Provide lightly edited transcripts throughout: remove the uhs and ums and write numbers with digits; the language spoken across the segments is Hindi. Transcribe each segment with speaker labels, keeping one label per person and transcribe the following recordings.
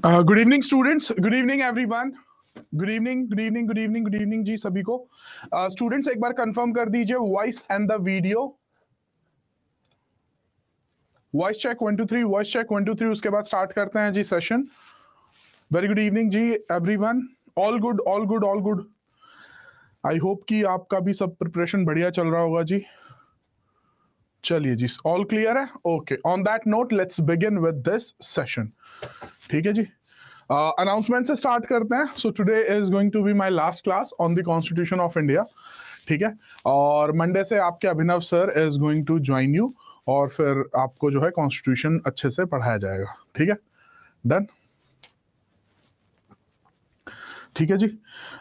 Speaker 1: Good evening students, good evening everyone, good evening good evening good evening good evening जी सभी को। स्टूडेंट्स एक बार कंफर्म कर दीजिए voice and the video. Voice check 1 2 3, voice check 1 2 3। उसके बाद स्टार्ट करते हैं जी सेशन। वेरी गुड इवनिंग जी everyone, all good all good all good. I hope कि आपका भी सब प्रिपरेशन बढ़िया चल रहा होगा जी। चलिए जी, ऑल क्लियर है? Okay, on that note let's begin with this session. ठीक है जी, अनाउंसमेंट से स्टार्ट करते हैं। So today is going to be my last class on the constitution of India. ठीक है, और मंडे से आपके Abhinav sir is going to join you, और फिर आपको जो है कॉन्स्टिट्यूशन अच्छे से पढ़ाया जाएगा। ठीक है, डन। ठीक है जी,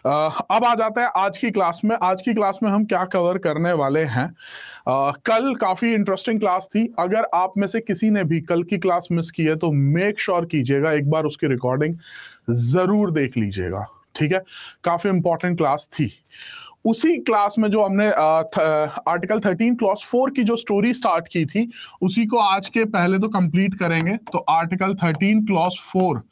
Speaker 1: अब आ जाता है आज की क्लास में। आज की क्लास में हम क्या कवर करने वाले हैं। कल काफी इंटरेस्टिंग क्लास थी। अगर आप में से किसी ने भी कल की क्लास मिस की है तो मेक श्योर कीजिएगा एक बार उसकी रिकॉर्डिंग जरूर देख लीजिएगा। ठीक है, काफी इंपॉर्टेंट क्लास थी। उसी क्लास में जो हमने आर्टिकल 13 क्लॉज 4 की जो स्टोरी स्टार्ट की थी, उसी को आज के पहले तो कंप्लीट करेंगे। तो आर्टिकल 13 क्लॉज 4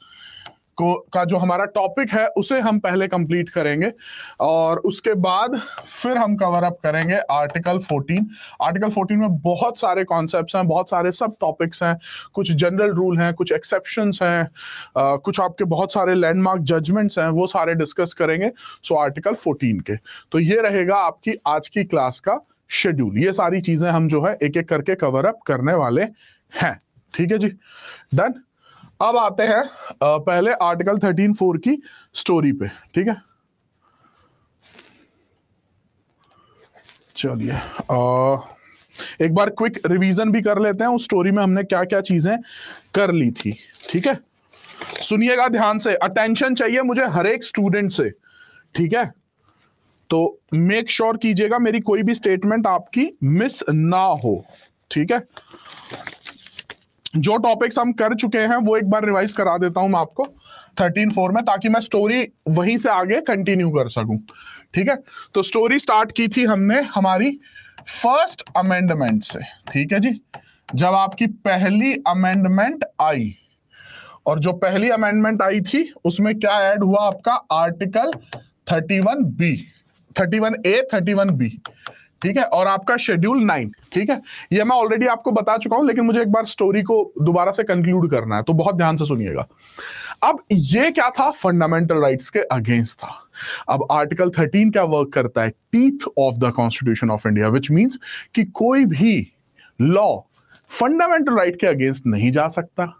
Speaker 1: का जो हमारा टॉपिक है उसे हम पहले कंप्लीट करेंगे, और उसके बाद फिर हम कवर अप करेंगे आर्टिकल 14। आर्टिकल 14 में बहुत सारे कॉन्सेप्ट्स हैं, बहुत सारे सब टॉपिक्स हैं, कुछ जनरल रूल हैं, कुछ एक्सेप्शंस हैं, कुछ आपके बहुत सारे लैंडमार्क जजमेंट्स हैं, वो सारे डिस्कस करेंगे। सो आर्टिकल 14 के तो ये रहेगा आपकी आज की क्लास का शेड्यूल। ये सारी चीजें हम जो है एक एक करके कवर अप करने वाले हैं। ठीक है जी, डन। अब आते हैं पहले आर्टिकल 13(4) की स्टोरी पे। ठीक है, चलिए एक बार क्विक रिवीजन भी कर लेते हैं उस स्टोरी में हमने क्या क्या चीजें कर ली थी। ठीक है, सुनिएगा ध्यान से, अटेंशन चाहिए मुझे हर एक स्टूडेंट से। ठीक है, तो मेक श्योर कीजिएगा मेरी कोई भी स्टेटमेंट आपकी मिस ना हो। ठीक है, जो टॉपिक्स हम कर चुके हैं वो एक बार रिवाइज करा देता हूं मैं आपको 13(4) में, ताकि मैं स्टोरी वहीं से आगे कंटिन्यू कर सकूं। ठीक है, तो स्टोरी स्टार्ट की थी हमने हमारी फर्स्ट अमेंडमेंट से। ठीक है जी, जब आपकी पहली अमेंडमेंट आई, और जो पहली अमेंडमेंट आई थी उसमें क्या ऐड हुआ आपका आर्टिकल 31B, 31A 31B। ठीक है, और आपका शेड्यूल 9। ठीक है, ये मैं ऑलरेडी आपको बता चुका हूं, लेकिन मुझे एक बार स्टोरी को दोबारा से कंक्लूड करना है, तो बहुत ध्यान से सुनिएगा। अब ये क्या था, फंडामेंटल राइट्स के अगेंस्ट था। अब आर्टिकल 13 क्या वर्क करता है, teeth of the constitution of India, which means कि कोई भी लॉ फंडामेंटल राइट के अगेंस्ट नहीं जा सकता।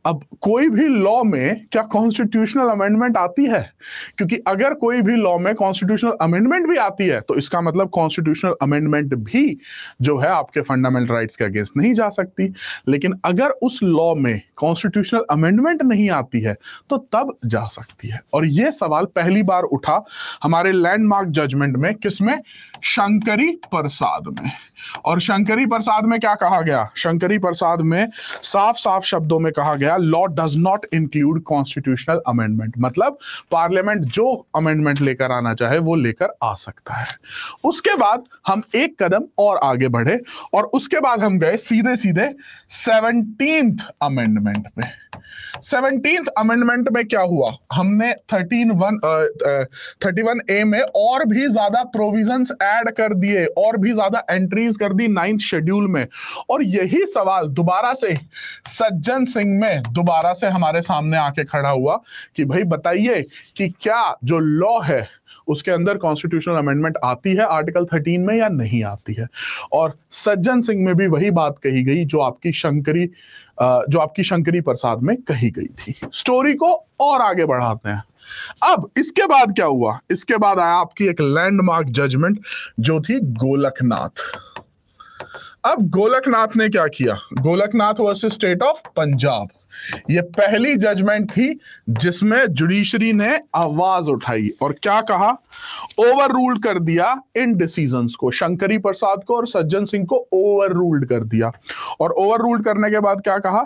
Speaker 1: अब कोई भी लॉ में क्या कॉन्स्टिट्यूशनल अमेंडमेंट आती है? क्योंकि अगर कोई भी लॉ में कॉन्स्टिट्यूशनल अमेंडमेंट भी आती है तो इसका मतलब कॉन्स्टिट्यूशनल अमेंडमेंट भी जो है आपके फंडामेंटल राइट्स के अगेंस्ट नहीं जा सकती। लेकिन अगर उस लॉ में कॉन्स्टिट्यूशनल अमेंडमेंट नहीं आती है तो तब जा सकती है। और यह सवाल पहली बार उठा हमारे लैंडमार्क जजमेंट में, किसमें? शंकरी प्रसाद में। और शंकरी प्रसाद में क्या कहा गया? शंकरी प्रसाद में साफ साफ शब्दों में कहा गया, law does not include constitutional amendment. मतलब पार्लियामेंट जो अमेंडमेंट लेकर आना चाहे वो लेकर आ सकता है। उसके बाद हम एक कदम और आगे बढ़े, और उसके बाद हम गए सीधे सीधे 17th अमेंडमेंट पे। 17th अमेंडमेंट में क्या हुआ, हमने 31A में और भी ज्यादा प्रोविजंस ऐड कर दिए, और भी ज्यादा एंट्रीज कर दी 9th शेड्यूल में। और यही सवाल दोबारा से सज्जन सिंह में दोबारा से हमारे सामने आके खड़ा हुआ कि भाई बताइए कि क्या जो लॉ है उसके अंदर कॉन्स्टिट्यूशनल अमेंडमेंट आती है आर्टिकल 13 में या नहीं आती है। और सज्जन सिंह में भी वही बात कही गई जो आपकी शंकरी प्रसाद में कही गई थी। स्टोरी को और आगे बढ़ाते हैं। अब इसके बाद क्या हुआ? इसके बाद आया आपकी एक लैंडमार्क जजमेंट जो थी गोलकनाथ। अब गोलकनाथ ने क्या किया? Golaknath versus state of Punjab. ये पहली जजमेंट थी जिसमें जुडिशरी ने आवाज उठाई और क्या कहा? ओवर रूल्ड कर दिया इन डिसीजंस को, शंकरी प्रसाद को और सज्जन सिंह को ओवर रूल्ड कर दिया। और ओवर रूल्ड करने के बाद क्या कहा?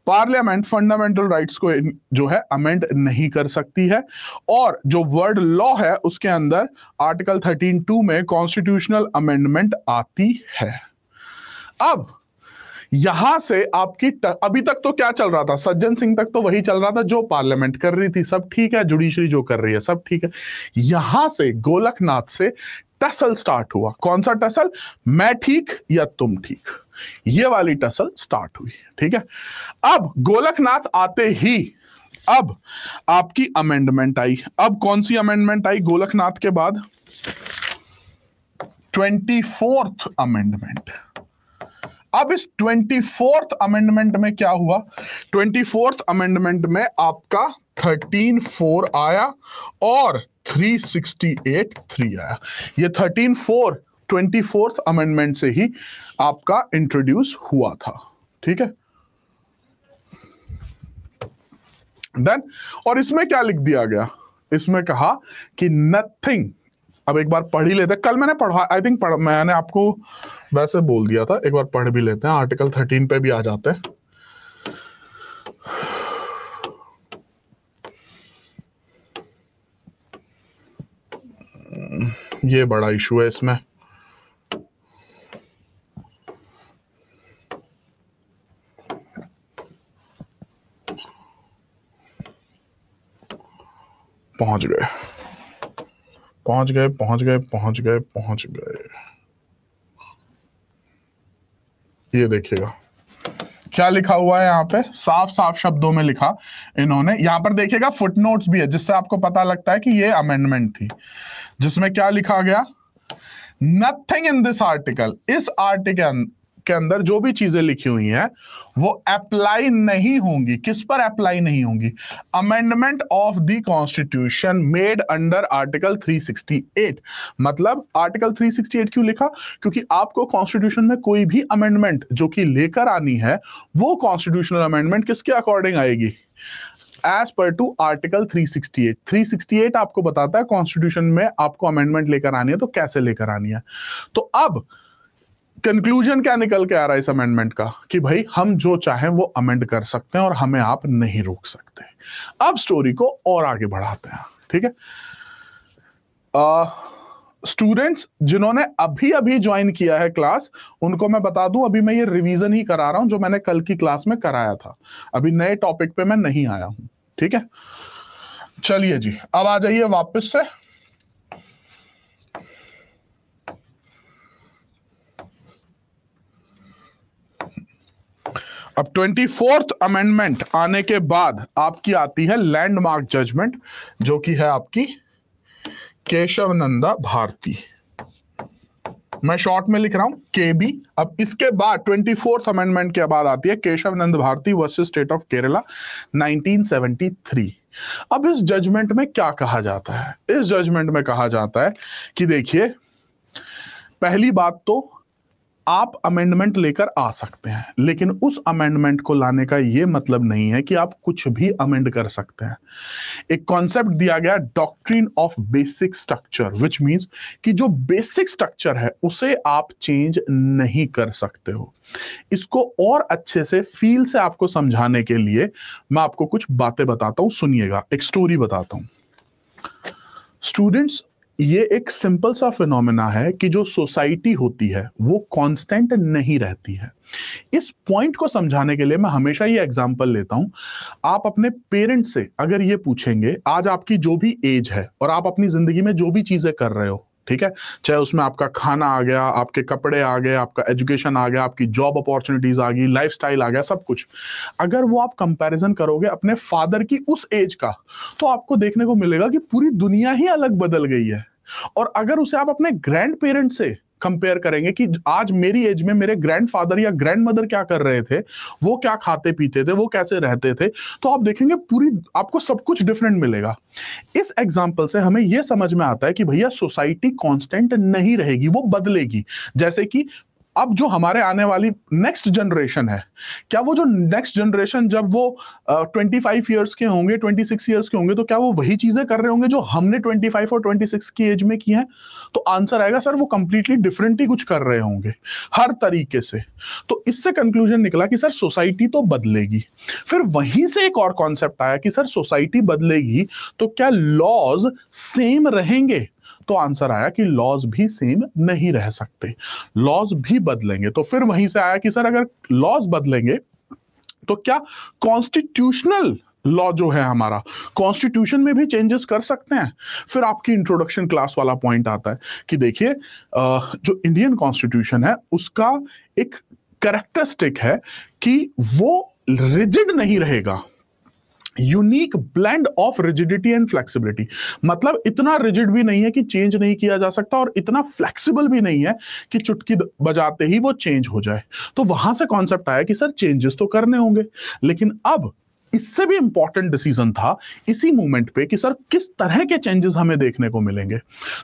Speaker 1: पार्लियामेंट फंडामेंटल राइट्स को जो है अमेंड नहीं कर सकती है, और जो वर्ड लॉ है उसके अंदर आर्टिकल 13(2) में कॉन्स्टिट्यूशनल अमेंडमेंट आती है। अब यहां से आपकी अभी तक तो क्या चल रहा था, सज्जन सिंह तक तो वही चल रहा था जो पार्लियामेंट कर रही थी, सब ठीक है, जुडिशरी जो कर रही है सब ठीक है। यहां से गोलकनाथ से टसल स्टार्ट हुआ। कौन सा टसल? मैं ठीक या तुम ठीक, ये वाली टसल स्टार्ट हुई। ठीक है, अब गोलकनाथ आते ही अब आपकी अमेंडमेंट आई। अब कौन सी अमेंडमेंट आई गोलकनाथ के बाद? 24th amendment. अब इस 24th अमेंडमेंट में क्या हुआ? 24th अमेंडमेंट में आपका 13(4) आया और 368(3) आया। ये 13(4) 24th अमेंडमेंट से ही आपका इंट्रोड्यूस हुआ था। ठीक है, डन। और इसमें क्या लिख दिया गया? इसमें कहा कि नथिंग, अब एक बार पढ़ ही लेते हैं। कल मैंने पढ़ा, आई थिंक मैंने आपको वैसे बोल दिया था, एक बार पढ़ भी लेते हैं। आर्टिकल 13 पे भी आ जाते हैं। ये बड़ा इशू है इसमें। पहुंच गए पहुंच गए पहुंच गए पहुंच गए पहुंच गए। ये देखिएगा क्या लिखा हुआ है यहाँ पे, साफ साफ शब्दों में लिखा इन्होंने। यहाँ पर देखिएगा फुटनोट्स भी है, जिससे आपको पता लगता है कि ये अमेंडमेंट थी, जिसमें क्या लिखा गया? नथिंग इन दिस आर्टिकल, इस आर्टिकल के अंदर जो भी चीजें लिखी हुई हैं वो अप्लाई नहीं होंगी। किस पर अप्लाई नहीं होंगी? Amendment of the constitution made under article 368। मतलब आर्टिकल 368 क्यों लिखा? क्योंकि आपको कॉन्स्टिट्यूशन में कोई भी अमेंडमेंट जो कि लेकर आनी है, वो कॉन्स्टिट्यूशनल अमेंडमेंट किसके अकॉर्डिंग आएगी? As per to article 368। 368 आपको बताता है कॉन्स्टिट्यूशन में आपको अमेंडमेंट लेकर आनी है तो कैसे लेकर आनी है। तो अब कंक्लूजन क्या निकल के आ रहा है इस अमेंडमेंट का? कि भाई हम जो चाहें वो अमेंड कर सकते हैं और हमें आप नहीं रोक सकते। अब स्टोरी को और आगे बढ़ाते हैं। ठीक है, स्टूडेंट्स जिन्होंने अभी अभी ज्वाइन किया है क्लास, उनको मैं बता दूं अभी मैं ये रिवीजन ही करा रहा हूं जो मैंने कल की क्लास में कराया था। अभी नए टॉपिक पे मैं नहीं आया हूं। ठीक है, चलिए जी, अब आ जाइए वापस से। अब 24th अमेंडमेंट आने के बाद आपकी आती है लैंडमार्क जजमेंट, जो कि है आपकी केशवनंदा भारती। मैं शॉर्ट में लिख रहा हूं केबी। अब इसके बाद 24th अमेंडमेंट के बाद आती है Kesavananda Bharati versus state of Kerala 1973। अब इस जजमेंट में क्या कहा जाता है? इस जजमेंट में कहा जाता है कि देखिए, पहली बात तो आप अमेंडमेंट लेकर आ सकते हैं, लेकिन उस अमेंडमेंट को लाने का यह मतलब नहीं है कि आप कुछ भी अमेंड कर सकते हैं। एक कॉन्सेप्ट दिया गया doctrine of basic structure, which means कि जो बेसिक स्ट्रक्चर है उसे आप चेंज नहीं कर सकते हो। इसको और अच्छे से फील से आपको समझाने के लिए मैं आपको कुछ बातें बताता हूं, सुनिएगा। एक स्टोरी बताता हूं। स्टूडेंट्स, ये एक सिंपल सा फिनोमेना है कि जो सोसाइटी होती है वो कांस्टेंट नहीं रहती है। इस पॉइंट को समझाने के लिए मैं हमेशा ये एग्जांपल लेता हूं। आप अपने पेरेंट्स से अगर ये पूछेंगे, आज आपकी जो भी एज है और आप अपनी जिंदगी में जो भी चीजें कर रहे हो, ठीक है, चाहे उसमें आपका खाना आ गया, आपके कपड़े आ गए, आपका एजुकेशन आ गया, आपकी जॉब अपॉर्चुनिटीज आ गई, लाइफस्टाइल आ गया, सब कुछ, अगर वो आप कंपैरिजन करोगे अपने फादर की उस एज का, तो आपको देखने को मिलेगा कि पूरी दुनिया ही अलग बदल गई है। और अगर उसे आप अपने ग्रैंड पेरेंट से कंपेयर करेंगे कि आज मेरी एज में मेरे ग्रैंडफादर या ग्रैंडमदर क्या कर रहे थे, वो क्या खाते पीते थे, वो कैसे रहते थे, तो आप देखेंगे पूरी आपको सब कुछ डिफरेंट मिलेगा। इस एग्जांपल से हमें यह समझ में आता है कि भैया सोसाइटी कांस्टेंट नहीं रहेगी, वो बदलेगी। जैसे कि अब जो हमारे आने वाली नेक्स्ट जनरेशन है, क्या वो जो नेक्स्ट जनरेशन जब वो 25 ईयर्स के होंगे, 26 ईयर्स के होंगे, तो क्या वो वही चीजें कर रहे होंगे जो हमने 25 और 26 की एज में की हैं? तो आंसर आएगा सर वो कंप्लीटली डिफरेंट ही कुछ कर रहे होंगे हर तरीके से। तो इससे कंक्लूजन निकला कि सर सोसाइटी तो बदलेगी। फिर वहीं से एक और कॉन्सेप्ट आया कि सर सोसाइटी बदलेगी तो क्या लॉज सेम रहेंगे? तो आंसर आया कि लॉज भी सेम नहीं रह सकते, लॉज भी बदलेंगे। तो फिर वहीं से आया कि सर अगर लॉज बदलेंगे तो क्या कॉन्स्टिट्यूशनल लॉ जो है हमारा, कॉन्स्टिट्यूशन में भी चेंजेस कर सकते हैं? फिर आपकी इंट्रोडक्शन क्लास वाला पॉइंट आता है कि देखिए जो इंडियन कॉन्स्टिट्यूशन है उसका एक कैरेक्टरिस्टिक है कि वो रिजिड नहीं रहेगा, unique blend of rigidity and flexibility. मतलब इतना रिजिड भी नहीं है कि चेंज नहीं किया जा सकता और इतना फ्लेक्सिबल भी नहीं है कि चुटकी बजाते ही वो चेंज हो जाए। तो वहां से कॉन्सेप्ट आया कि सर चेंजेस तो करने होंगे, लेकिन अब इससे भी इंपॉर्टेंट डिसीजन था इसी मूवमेंट पे कि सर किस तरह के चेंजेस हमें देखने को मिलेंगे।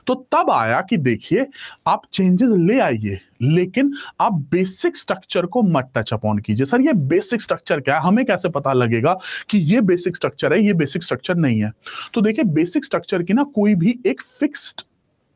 Speaker 1: तो तब आया कि देखिए आप चेंजेस ले आइए, लेकिन आप बेसिक स्ट्रक्चर को मत टच अपॉन कीजिए। सर ये बेसिक स्ट्रक्चर क्या है, हमें कैसे पता लगेगा कि ये बेसिक स्ट्रक्चर है, ये बेसिक स्ट्रक्चर नहीं है? तो देखिए बेसिक स्ट्रक्चर की ना कोई भी एक फिक्स्ड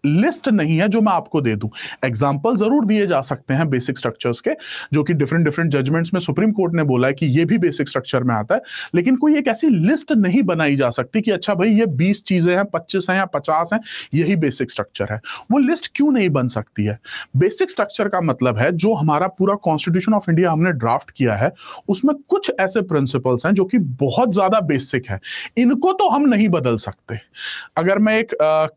Speaker 1: लिस्ट नहीं है जो मैं आपको दे दूं। एग्जाम्पल जरूर दिए जा सकते हैं बेसिक स्ट्रक्चर्स के, जो कि डिफरेंट डिफरेंट जजमेंट्स में सुप्रीम कोर्ट ने बोला है कि ये भी बेसिक स्ट्रक्चर में आता है, लेकिन कोई एक ऐसी लिस्ट नहीं बनाई जा सकती कि अच्छा भाई ये 20 चीजें हैं, 25 हैं या 50 हैं, यही बेसिक स्ट्रक्चर है। वो लिस्ट क्यों नहीं बन सकती है? बेसिक स्ट्रक्चर का मतलब है जो हमारा पूरा कॉन्स्टिट्यूशन ऑफ इंडिया हमने ड्राफ्ट किया है उसमें कुछ ऐसे प्रिंसिपल्स हैं जो कि बहुत ज्यादा बेसिक है, इनको तो हम नहीं बदल सकते। अगर मैं एक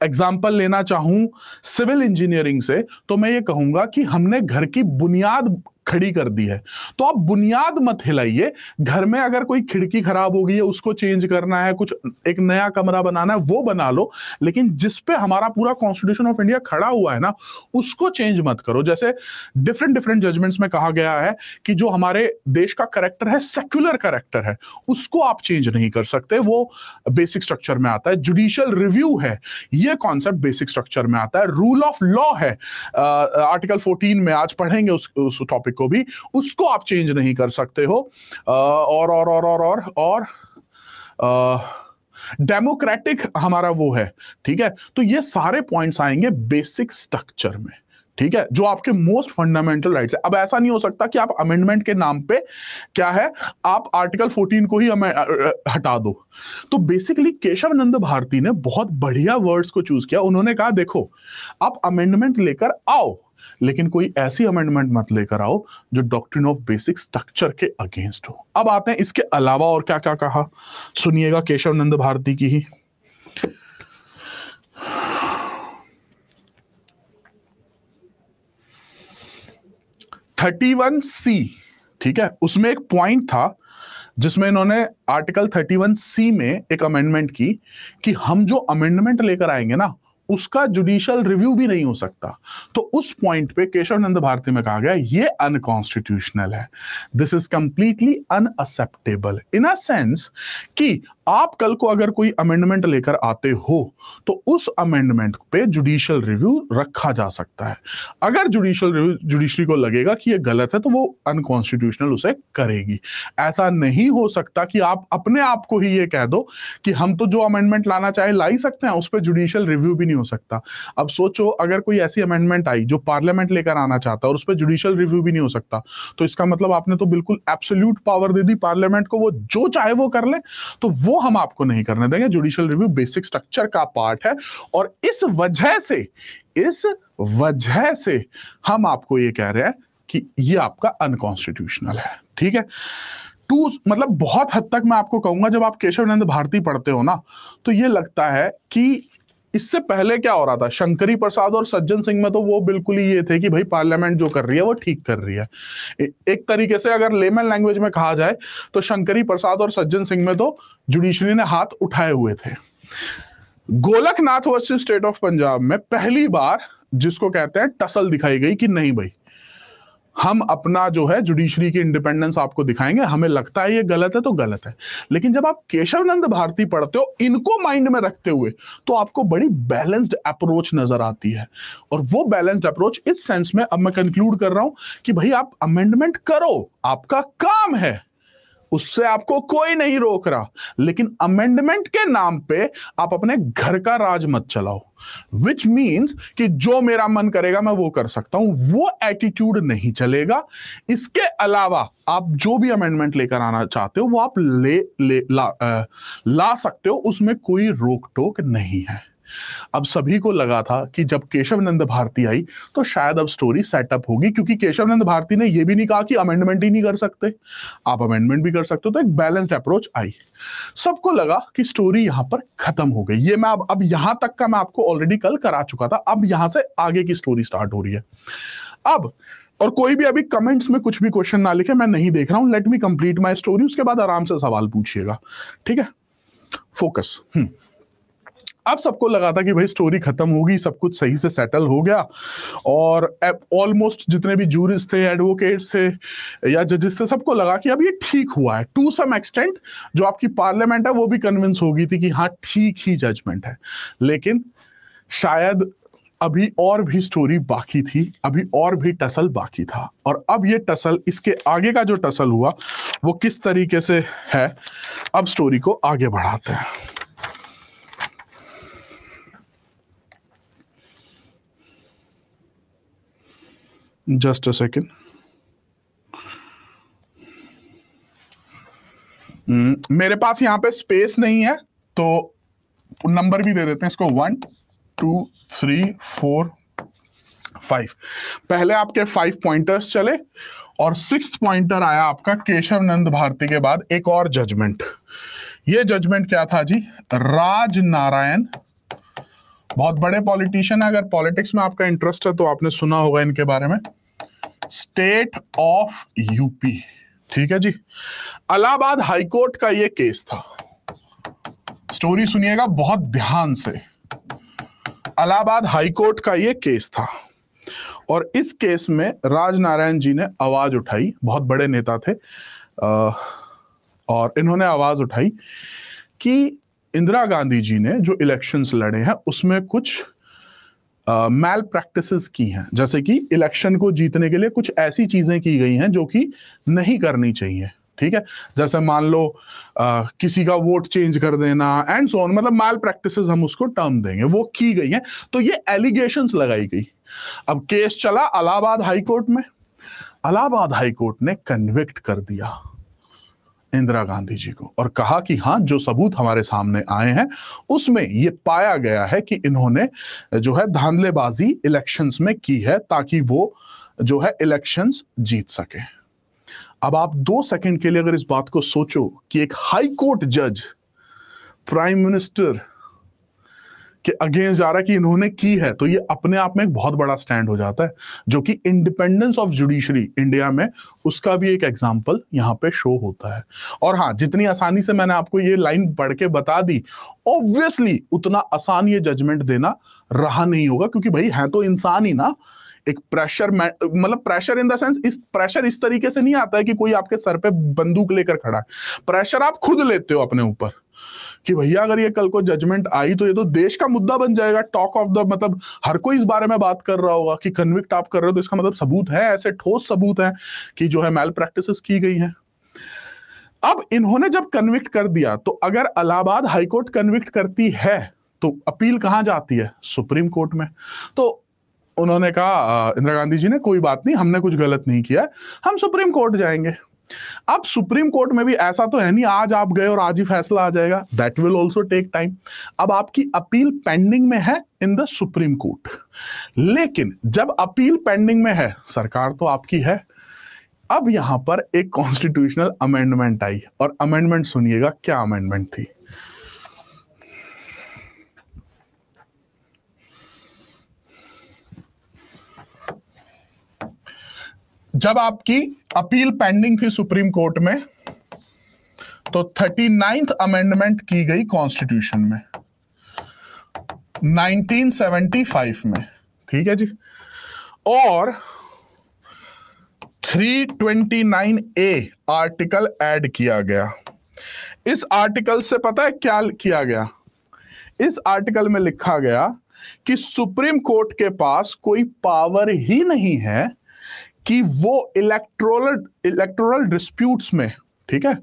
Speaker 1: एग्जाम्पल लेना चाहूं सिविल इंजीनियरिंग से, तो मैं ये कहूंगा कि हमने घर की बुनियाद खड़ी कर दी है, तो आप बुनियाद मत हिलाइए। घर में अगर कोई खिड़की खराब हो गई है उसको चेंज करना है, कुछ एक नया कमरा बनाना है वो बना लो, लेकिन जिस पे हमारा पूरा कॉन्स्टिट्यूशन ऑफ इंडिया खड़ा हुआ है ना उसको चेंज मत करो। जैसे डिफरेंट डिफरेंट जजमेंट्स में कहा गया है कि जो हमारे देश का करेक्टर है, सेक्युलर करेक्टर है, उसको आप चेंज नहीं कर सकते, वो बेसिक स्ट्रक्चर में आता है। जुडिशियल रिव्यू है, ये कॉन्सेप्ट बेसिक स्ट्रक्चर में आता है। रूल ऑफ लॉ है, आर्टिकल 14 में, आज पढ़ेंगे उस टॉपिक को भी, उसको आप चेंज नहीं कर सकते हो। और डेमोक्रेटिक हमारा वो है, ठीक है। तो ये सारे पॉइंट्स आएंगे बेसिक स्ट्रक्चर में, ठीक है, जो आपके मोस्ट फंडामेंटल राइट्स है। अब ऐसा नहीं हो सकता कि आप अमेंडमेंट के नाम पे क्या है आप आर्टिकल 14 को ही हटा दो। तो बेसिकली केशव नंद भारती ने बहुत बढ़िया वर्ड्स को चूज किया। उन्होंने कहा देखो आप अमेंडमेंट लेकर आओ, लेकिन कोई ऐसी अमेंडमेंट मत लेकर आओ जो डॉक्ट्रिन ऑफ बेसिक स्ट्रक्चर के अगेंस्ट हो। अब आते हैं इसके अलावा और क्या क्या कहा, सुनिएगा केशव नंद भारती की ही। 31C, ठीक है, उसमें एक पॉइंट था जिसमें इन्होंने आर्टिकल 31C में एक अमेंडमेंट की कि हम जो अमेंडमेंट लेकर आएंगे ना उसका जुडिशियल रिव्यू भी नहीं हो सकता। तो उस पॉइंट पे केशव नंद भारती में कहा गया ये अनकॉन्स्टिट्यूशनल है, this is completely unacceptable in a sense कि आप कल को अगर कोई अमेंडमेंट लेकर आते हो तो उस अमेंडमेंट पे जुडिशियल रिव्यू रखा जा सकता है। अगर जुडिशियल रिव्यू जुडिशरी को लगेगा कि ये गलत है तो वो अनकॉन्स्टिट्यूशनल उसे करेगी। ऐसा नहीं हो सकता कि आप अपने आप को ही ये कह दो कि हम तो जो अमेंडमेंट लाना चाहे ला ही सकते हैं, उस पर जुडिशियल रिव्यू भी नहीं हो सकता। अब सोचो अगर कोई ऐसी अमेंडमेंट आई जो पार्लियामेंट लेकर आना चाहता है और उस पर जुडिशियल रिव्यू भी नहीं हो सकता, तो इसका मतलब आपने तो बिल्कुल एब्सोल्यूट पावर दे दी पार्लियामेंट को, वो जो चाहे वो कर ले। तो वो हम आपको नहीं करने देंगे। जुडिशियल रिव्यू बेसिक स्ट्रक्चर का पार्ट है और इस वजह से हम आपको ये कह रहे हैं कि ये आपका अनकॉन्स्टिट्यूशनल है, ठीक है। मतलब बहुत हद तक मैं आपको कहूंगा जब आप केशव नंद भारती पढ़ते हो ना तो ये लगता है कि इससे पहले क्या हो रहा था, शंकरी प्रसाद और सज्जन सिंह में तो वो बिल्कुल ही ये थे कि भाई पार्लियामेंट जो कर रही है वो ठीक कर रही है। एक तरीके से अगर लेमन लैंग्वेज में कहा जाए तो शंकरी प्रसाद और सज्जन सिंह में तो जुडिशरी ने हाथ उठाए हुए थे। Golaknath versus state of Punjab में पहली बार जिसको कहते हैं टसल दिखाई गई कि नहीं भाई हम अपना जो है जुडिशरी की इंडिपेंडेंस आपको दिखाएंगे, हमें लगता है ये गलत है तो गलत है। लेकिन जब आप केशव नंद भारती पढ़ते हो इनको माइंड में रखते हुए तो आपको बड़ी बैलेंस्ड अप्रोच नजर आती है। और वो बैलेंस्ड अप्रोच इस सेंस में अब मैं कंक्लूड कर रहा हूं कि भाई आप अमेंडमेंट करो, आपका काम है, उससे आपको कोई नहीं रोक रहा, लेकिन अमेंडमेंट के नाम पे आप अपने घर का राज मत चलाओ, विच मीन्स कि जो मेरा मन करेगा मैं वो कर सकता हूं, वो एटीट्यूड नहीं चलेगा। इसके अलावा आप जो भी अमेंडमेंट लेकर आना चाहते हो वो आप ला सकते हो, उसमें कोई रोक टोक नहीं है। अब सभी को लगा था कि जब केशवनंद भारती आई तो शायद अब स्टोरी सेटअप होगी, क्योंकि केशवनंद भारती ने यह भी नहीं कहा कि अमेंडमेंट ही नहीं कर सकते, आप अमेंडमेंट भी कर सकते हो, तो एक बैलेंस्ड अप्रोच आई। सबको लगा कि स्टोरी यहां पर खत्म हो गई। ये मैं अब यहां तक का मैं आपको ऑलरेडी कल करा चुका था, अब यहां से आगे की स्टोरी स्टार्ट हो रही है। अब और कोई भी अभी कमेंट्स में कुछ भी क्वेश्चन ना लिखे, मैं नहीं देख रहा हूं, let me complete my story, उसके बाद आराम से सवाल पूछिएगा, ठीक है। फोकस। अब सबको लगा था कि भाई स्टोरी खत्म होगी, सब कुछ सही से सेटल हो गया, और ऑलमोस्ट जितने भी जूरीज थे, एडवोकेट्स थे या जजेस थे, सबको लगा कि अब ये ठीक हुआ है। टू सम एक्सटेंट जो आपकी पार्लियामेंट है वो भी कन्विंस हो गई थी कि हाँ ठीक ही जजमेंट है, लेकिन शायद अभी और भी स्टोरी बाकी थी, अभी और भी टसल बाकी था। और अब ये टसल, इसके आगे का जो टसल हुआ वो किस तरीके से है, अब स्टोरी को आगे बढ़ाते हैं। Just a second. मेरे पास यहां पे स्पेस नहीं है तो नंबर भी दे देते हैं इसको, 1 2 3 4 5। पहले आपके 5 पॉइंटर्स चले और 6th पॉइंटर आया आपका केशवनंद भारती के बाद एक और जजमेंट। ये जजमेंट क्या था जी? राज नारायण, बहुत बड़े पॉलिटिशियन है, अगर पॉलिटिक्स में आपका इंटरेस्ट है तो आपने सुना होगा इनके बारे में। स्टेट ऑफ यूपी, ठीक है जी। इलाहाबाद हाईकोर्ट का ये केस था, स्टोरी सुनिएगा बहुत ध्यान से। इलाहाबाद हाईकोर्ट का ये केस था और इस केस में राज नारायण जी ने आवाज उठाई, बहुत बड़े नेता थे, और इन्होंने आवाज उठाई कि इंदिरा गांधी जी ने जो इलेक्शंस लड़े हैं उसमें कुछ मैल प्रैक्टिसेस की हैं, जैसे कि इलेक्शन को जीतने के लिए कुछ ऐसी चीजें की गई हैं जो कि नहीं करनी चाहिए, ठीक है। जैसे मान लो किसी का वोट चेंज कर देना एंड सो ऑन, मतलब मैल प्रैक्टिसेस हम उसको टर्म देंगे, वो की गई हैं, तो ये एलिगेशंस लगाई गई। अब केस चला इलाहाबाद हाईकोर्ट में, इलाहाबाद हाईकोर्ट ने कन्विक्ट कर दिया इंदिरा गांधी जी को और कहा कि हाँ, जो सबूत हमारे सामने आए हैं उसमें ये पाया गया है कि इन्होंने जो है धांधलेबाजी इलेक्शंस में की है ताकि वो जो है इलेक्शंस जीत सके। अब आप 2 सेकंड के लिए अगर इस बात को सोचो कि एक हाई कोर्ट जज प्राइम मिनिस्टर के अगेंस्ट जा रहा है कि इन्होंने की है, तो ये अपने आप में एक बहुत बड़ा स्टैंड हो जाता है, जो कि इंडिपेंडेंस ऑफ जुडिशरी इंडिया में उसका भी एक एग्जांपल यहां पे शो होता है। और हाँ, जितनी आसानी से मैंने आपको ये लाइन पढ़ के बता दी, ऑब्वियसली उतना आसान ये जजमेंट देना रहा नहीं होगा, क्योंकि भाई है तो इंसान ही ना। एक प्रेशर, मतलब प्रेशर इन द सेंस, इस प्रेशर इस तरीके से नहीं आता है कि कोई आपके सर पे बंदूक लेकर खड़ा है, प्रेशर आप खुद लेते हो अपने ऊपर कि भैया अगर ये कल को जजमेंट आई तो ये तो देश का मुद्दा बन जाएगा, टॉक ऑफ द, मतलब हर कोई इस बारे में बात कर रहा होगा कि कन्विक्ट आप कर रहे हो तो इसका मतलब सबूत है, ऐसे ठोस सबूत है कि जो है मैल प्रैक्टिसेस की गई हैं। अब इन्होंने जब कन्विक्ट कर दिया तो अगर इलाहाबाद हाईकोर्ट कन्विक्ट करती है तो अपील कहां जाती है? सुप्रीम कोर्ट में। तो उन्होंने कहा, इंदिरा गांधी जी ने, कोई बात नहीं, हमने कुछ गलत नहीं किया, हम सुप्रीम कोर्ट जाएंगे। अब सुप्रीम कोर्ट में भी ऐसा तो है नहीं आज आप गए और आज ही फैसला आ जाएगा, that will also take time. अब आपकी अपील पेंडिंग में है इन द सुप्रीम कोर्ट, लेकिन जब अपील पेंडिंग में है, सरकार तो आपकी है। अब यहां पर एक कॉन्स्टिट्यूशनल अमेंडमेंट आई, और अमेंडमेंट सुनिएगा क्या अमेंडमेंट थी। जब आपकी अपील पेंडिंग थी सुप्रीम कोर्ट में तो 39th अमेंडमेंट की गई कॉन्स्टिट्यूशन में 1975 में, ठीक है जी। और 329A आर्टिकल ऐड किया गया। इस आर्टिकल से पता है क्या किया गया? इस आर्टिकल में लिखा गया कि सुप्रीम कोर्ट के पास कोई पावर ही नहीं है कि वो इलेक्टोरल डिस्प्यूट्स में, ठीक है,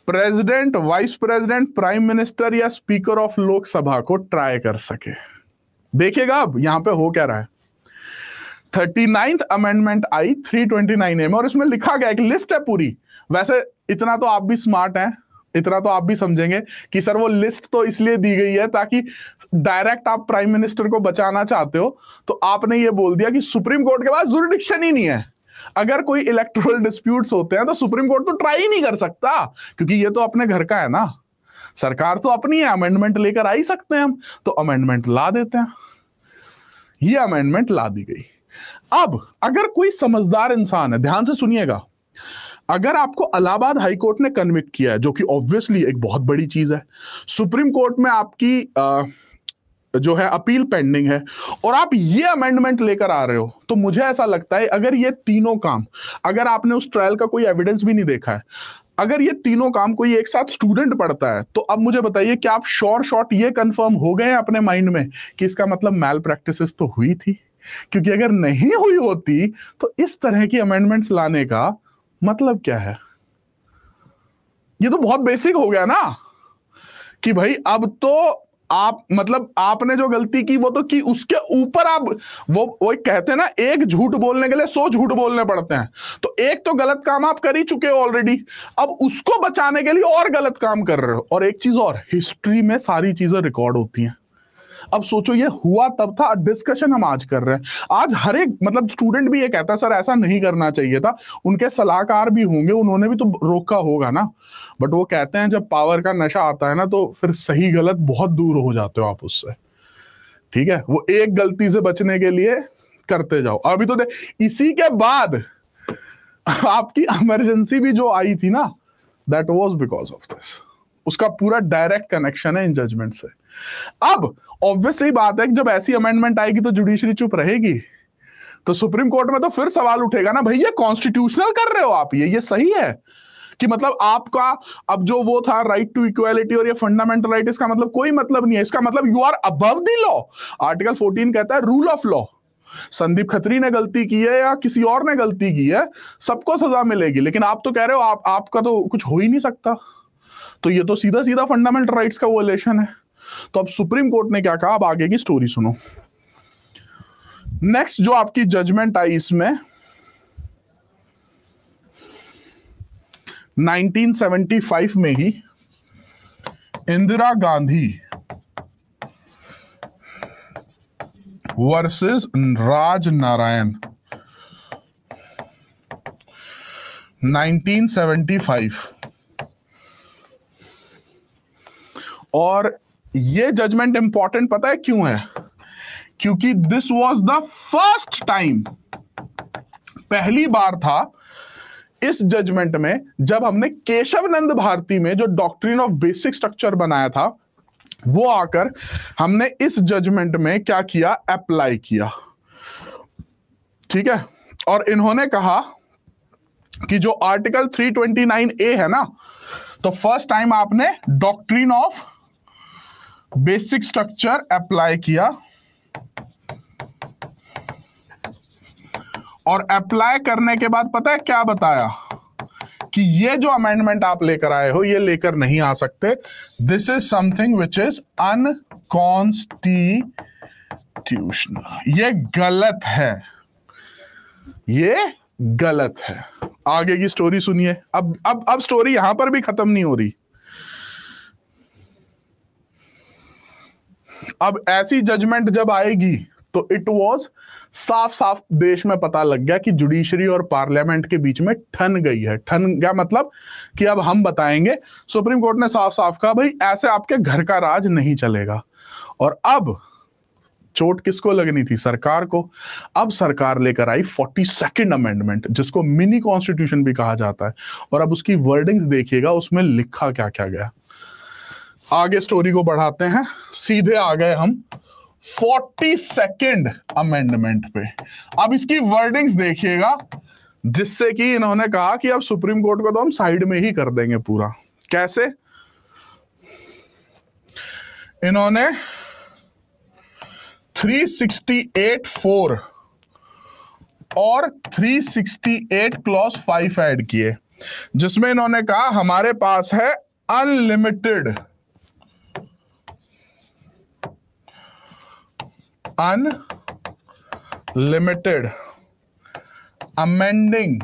Speaker 1: president, vice president, prime minister या स्पीकर ऑफ लोकसभा को ट्राई कर सके। देखिएगा अब यहां पे हो क्या रहा है। 39th अमेंडमेंट आई 329A में, और इसमें लिखा गया, एक लिस्ट है पूरी। वैसे इतना तो आप भी स्मार्ट हैं, इतना तो आप भी समझेंगे कि सर वो लिस्ट तो इसलिए दी गई है ताकि डायरेक्ट आप प्राइम मिनिस्टर को बचाना चाहते हो, तो आपने ये बोल दिया कि सुप्रीम कोर्ट के पास जुरिडिक्शन ही नहीं है। अगर कोई इलेक्टोरल डिस्प्यूट्स होते हैं तो सुप्रीम कोर्ट तो ट्राई ही नहीं कर सकता, क्योंकि ये तो अपने घर का है ना, सरकार तो अपनी है, अमेंडमेंट लेकर आ ही सकते हैं हम, तो अमेंडमेंट ला देते हैं। ये अमेंडमेंट ला दी गई। अब अगर कोई समझदार इंसान है, ध्यान से सुनिएगा, अगर आपको इलाहाबाद हाई कोर्ट ने कन्विक्ट किया है, जो कि ऑब्वियसली एक बहुत बड़ी चीज है, सुप्रीम कोर्ट में आपकी जो है अपील पेंडिंग है, और आप ये अमेंडमेंट लेकर आ रहे हो, तो मुझे ऐसा लगता है अगर ये तीनों काम, अगर आपने उस ट्रायल का कोई एविडेंस भी नहीं देखा है, अगर ये तीनों काम कोई एक साथ स्टूडेंट पढ़ता है, तो अब मुझे बताइए कि आप श्योर शॉट ये कंफर्म हो गए अपने माइंड में कि इसका मतलब मैल प्रैक्टिसेस तो हुई थी? क्योंकि अगर नहीं हुई होती तो इस तरह की अमेंडमेंट्स लाने का मतलब क्या है? ये तो बहुत बेसिक हो गया ना कि भाई अब तो आप, मतलब आपने जो गलती की वो तो की, उसके ऊपर आप वो कहते हैं ना, एक झूठ बोलने के लिए 100 झूठ बोलने पड़ते हैं। तो एक तो गलत काम आप कर ही चुके हो ऑलरेडी, अब उसको बचाने के लिए और गलत काम कर रहे हो। और एक चीज और, हिस्ट्री में सारी चीजें रिकॉर्ड होती हैं। अब सोचो ये हुआ तब था, डिस्कशन हम आज कर रहे हैं। आज हर एक, मतलब स्टूडेंट भी ये कहता है सर ऐसा नहीं करना चाहिए था, उनके सलाहकार भी होंगे, उन्होंने भी तो रोका होगा ना। बट वो कहते हैं जब पावर का नशा आता है ना, तो फिर सही गलत बहुत दूर हो जाते हो आप उससे। ठीक है, वो एक गलती से बचने के लिए करते जाओ। अभी तो इसी के बाद आपकी इमरजेंसी भी जो आई थी ना, that was because of this. उसका पूरा डायरेक्ट कनेक्शन है इन जजमेंट से। अब ऑब्वियसली बात है कि जब ऐसी अमेंडमेंट आएगी तो जुडिशरी चुप रहेगी, तो सुप्रीम कोर्ट में तो फिर सवाल उठेगा ना, भैया कॉन्स्टिट्यूशनल कर रहे हो आप, ये सही है कि मतलब आपका अब जो वो था राइट टू इक्वालिटी और ये फंडामेंटल राइट, इसका मतलब कोई मतलब नहीं है, इसका मतलब you are above the law. Article 14 कहता है rule of law. Sandeep Khatri ने गलती की है या किसी और ने गलती की है, सबको सजा मिलेगी, लेकिन आप तो कह रहे हो आपका तो कुछ हो ही नहीं सकता। तो ये तो सीधा सीधा फंडामेंटल राइट्स का वोलेशन है। तो अब सुप्रीम कोर्ट ने क्या कहा, अब आगे की स्टोरी सुनो। नेक्स्ट जो आपकी जजमेंट आई इसमें 1975 में ही, इंदिरा गांधी वर्सेस राज नारायण, 1975। और ये जजमेंट इंपॉर्टेंट पता है क्यों है? क्योंकि this was the first time, पहली बार था इस जजमेंट में, जब हमने केशवानंद भारती में जो डॉक्ट्रिन ऑफ बेसिक स्ट्रक्चर बनाया था, वो आकर हमने इस जजमेंट में क्या किया, अप्लाई किया। ठीक है, और इन्होंने कहा कि जो आर्टिकल 329A है ना, तो फर्स्ट टाइम आपने doctrine of basic structure apply किया, और अप्लाई करने के बाद पता है क्या बताया कि ये जो अमेंडमेंट आप लेकर आए हो, ये लेकर नहीं आ सकते, this is something which is unconstitutional. ये गलत है, ये गलत है। आगे की स्टोरी सुनिए। अब स्टोरी यहां पर भी खत्म नहीं हो रही। अब ऐसी जजमेंट जब आएगी तो इट वाज साफ साफ देश में पता लग गया कि जुडिशरी और पार्लियामेंट के बीच में ठन गई है। ठन गया मतलब कि अब हम बताएंगे। सुप्रीम कोर्ट ने साफ साफ कहा भाई ऐसे आपके घर का राज नहीं चलेगा। और अब चोट किसको लगनी थी? सरकार को। अब सरकार लेकर आई 42nd अमेंडमेंट, जिसको मिनी कॉन्स्टिट्यूशन भी कहा जाता है। और अब उसकी वर्डिंग्स देखिएगा, उसमें लिखा क्या क्या गया। आगे स्टोरी को बढ़ाते हैं, सीधे आ गए हम 42nd अमेंडमेंट पे। अब इसकी वर्डिंग्स देखिएगा, जिससे कि इन्होंने कहा कि अब सुप्रीम कोर्ट को तो हम साइड में ही कर देंगे पूरा। कैसे? इन्होंने 368(4) और 368 क्लॉज 5 ऐड किए। जिसमें इन्होंने कहा हमारे पास है unlimited amending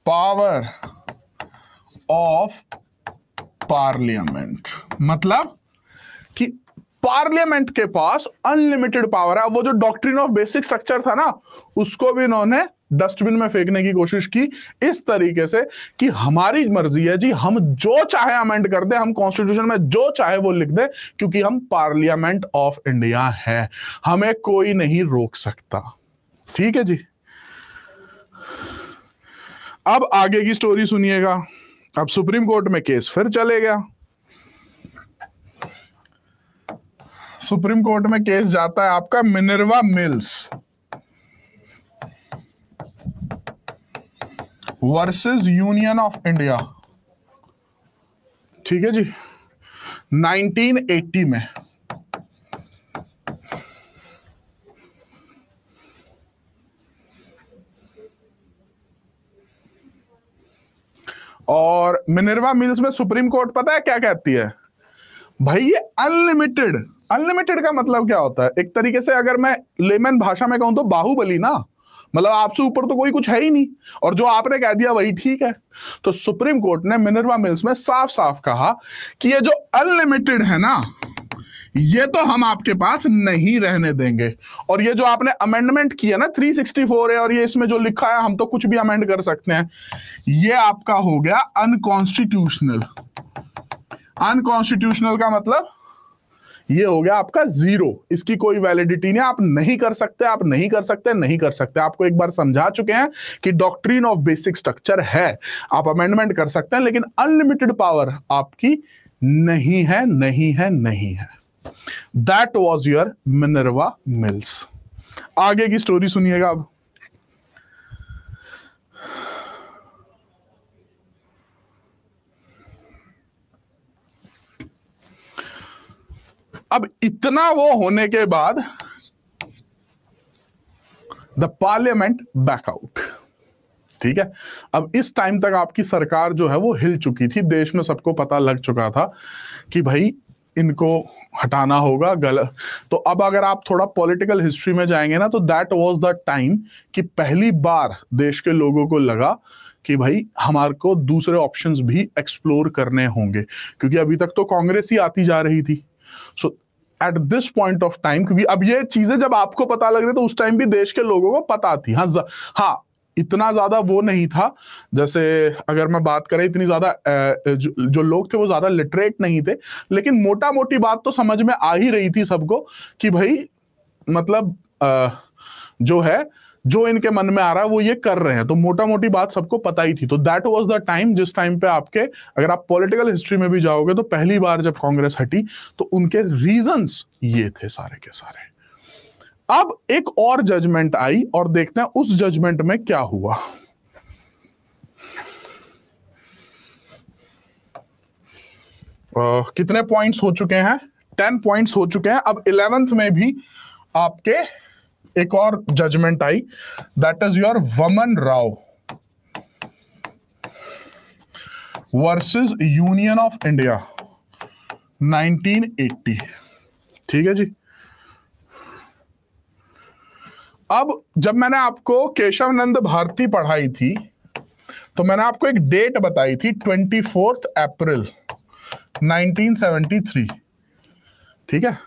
Speaker 1: power of parliament. मतलब कि पार्लियामेंट के पास अनलिमिटेड पावर है। वो जो डॉक्ट्रिन ऑफ बेसिक स्ट्रक्चर था ना, उसको भी इन्होंने डस्टबिन में फेंकने की कोशिश की इस तरीके से कि हमारी मर्जी है जी, हम जो चाहे अमेंड कर दे, हम कॉन्स्टिट्यूशन में जो चाहे वो लिख दे, क्योंकि हम पार्लियामेंट ऑफ इंडिया है, हमें कोई नहीं रोक सकता। ठीक है जी। अब आगे की स्टोरी सुनिएगा। अब सुप्रीम कोर्ट में केस फिर चले गया। सुप्रीम कोर्ट में केस जाता है आपका Minerva mills versus union of India. ठीक है जी, 1980 में। और मिनर्वा मिल्स में सुप्रीम कोर्ट पता है क्या कहती है? भाई ये अनलिमिटेड का मतलब क्या होता है? एक तरीके से अगर मैं लेमन भाषा में कहूं तो बाहुबली ना, मतलब आपसे ऊपर तो कोई कुछ है ही नहीं, और जो आपने कह दिया वही ठीक है। तो सुप्रीम कोर्ट ने मिनर्वा मिल्स में साफ साफ कहा कि ये जो अनलिमिटेड है ना, ये तो हम आपके पास नहीं रहने देंगे। और ये जो आपने अमेंडमेंट किया ना 364 है, और ये इसमें जो लिखा है हम तो कुछ भी अमेंड कर सकते हैं, ये आपका हो गया अनकॉन्स्टिट्यूशनल। अनकॉन्स्टिट्यूशनल का मतलब ये हो गया आपका जीरो, इसकी कोई वैलिडिटी नहीं, आप नहीं कर सकते, आप नहीं कर सकते, नहीं कर सकते। आपको एक बार समझा चुके हैं कि डॉक्ट्रिन ऑफ बेसिक स्ट्रक्चर है, आप अमेंडमेंट कर सकते हैं, लेकिन अनलिमिटेड पावर आपकी नहीं है, नहीं है, नहीं है। That was your Minerva mills. आगे की स्टोरी सुनिएगा। अब इतना वो होने के बाद द पार्लियामेंट बैकआउट। ठीक है, अब इस टाइम तक आपकी सरकार जो है वो हिल चुकी थी, देश में सबको पता लग चुका था कि भाई इनको हटाना होगा गलत। तो अब अगर आप थोड़ा पॉलिटिकल हिस्ट्री में जाएंगे ना, तो दैट वाज द टाइम कि पहली बार देश के लोगों को लगा कि भाई हमारे को दूसरे ऑप्शंस भी एक्सप्लोर करने होंगे, क्योंकि अभी तक तो कांग्रेस ही आती जा रही थी। So at this point of time, क्योंकि अब ये चीजें जब आपको पता लग रही तो उस टाइम भी देश के लोगों को पता थी। हाँ, इतना ज्यादा वो नहीं था, जैसे अगर मैं बात करें इतनी ज्यादा जो लोग थे वो ज्यादा लिटरेट नहीं थे, लेकिन मोटा मोटी बात तो समझ में आ ही रही थी सबको कि भाई मतलब जो है, जो इनके मन में आ रहा है वो ये कर रहे हैं, तो मोटा मोटी बात सबको पता ही थी। तो दैट वाज द टाइम जिस टाइम पे आपके, अगर आप पॉलिटिकल हिस्ट्री में भी जाओगे तो पहली बार जब कांग्रेस हटी तो उनके रीजंस ये थे सारे के सारे। अब एक और जजमेंट आई और देखते हैं उस जजमेंट में क्या हुआ। कितने पॉइंट्स हो चुके हैं? 10 पॉइंट्स हो चुके हैं। अब 11th में भी आपके एक और जजमेंट आई, that is your Waman Rao versus union of India 1980। ठीक है जी। अब जब मैंने आपको केशवानंद भारती पढ़ाई थी तो मैंने आपको एक डेट बताई थी 24 अप्रैल 1973। ठीक है,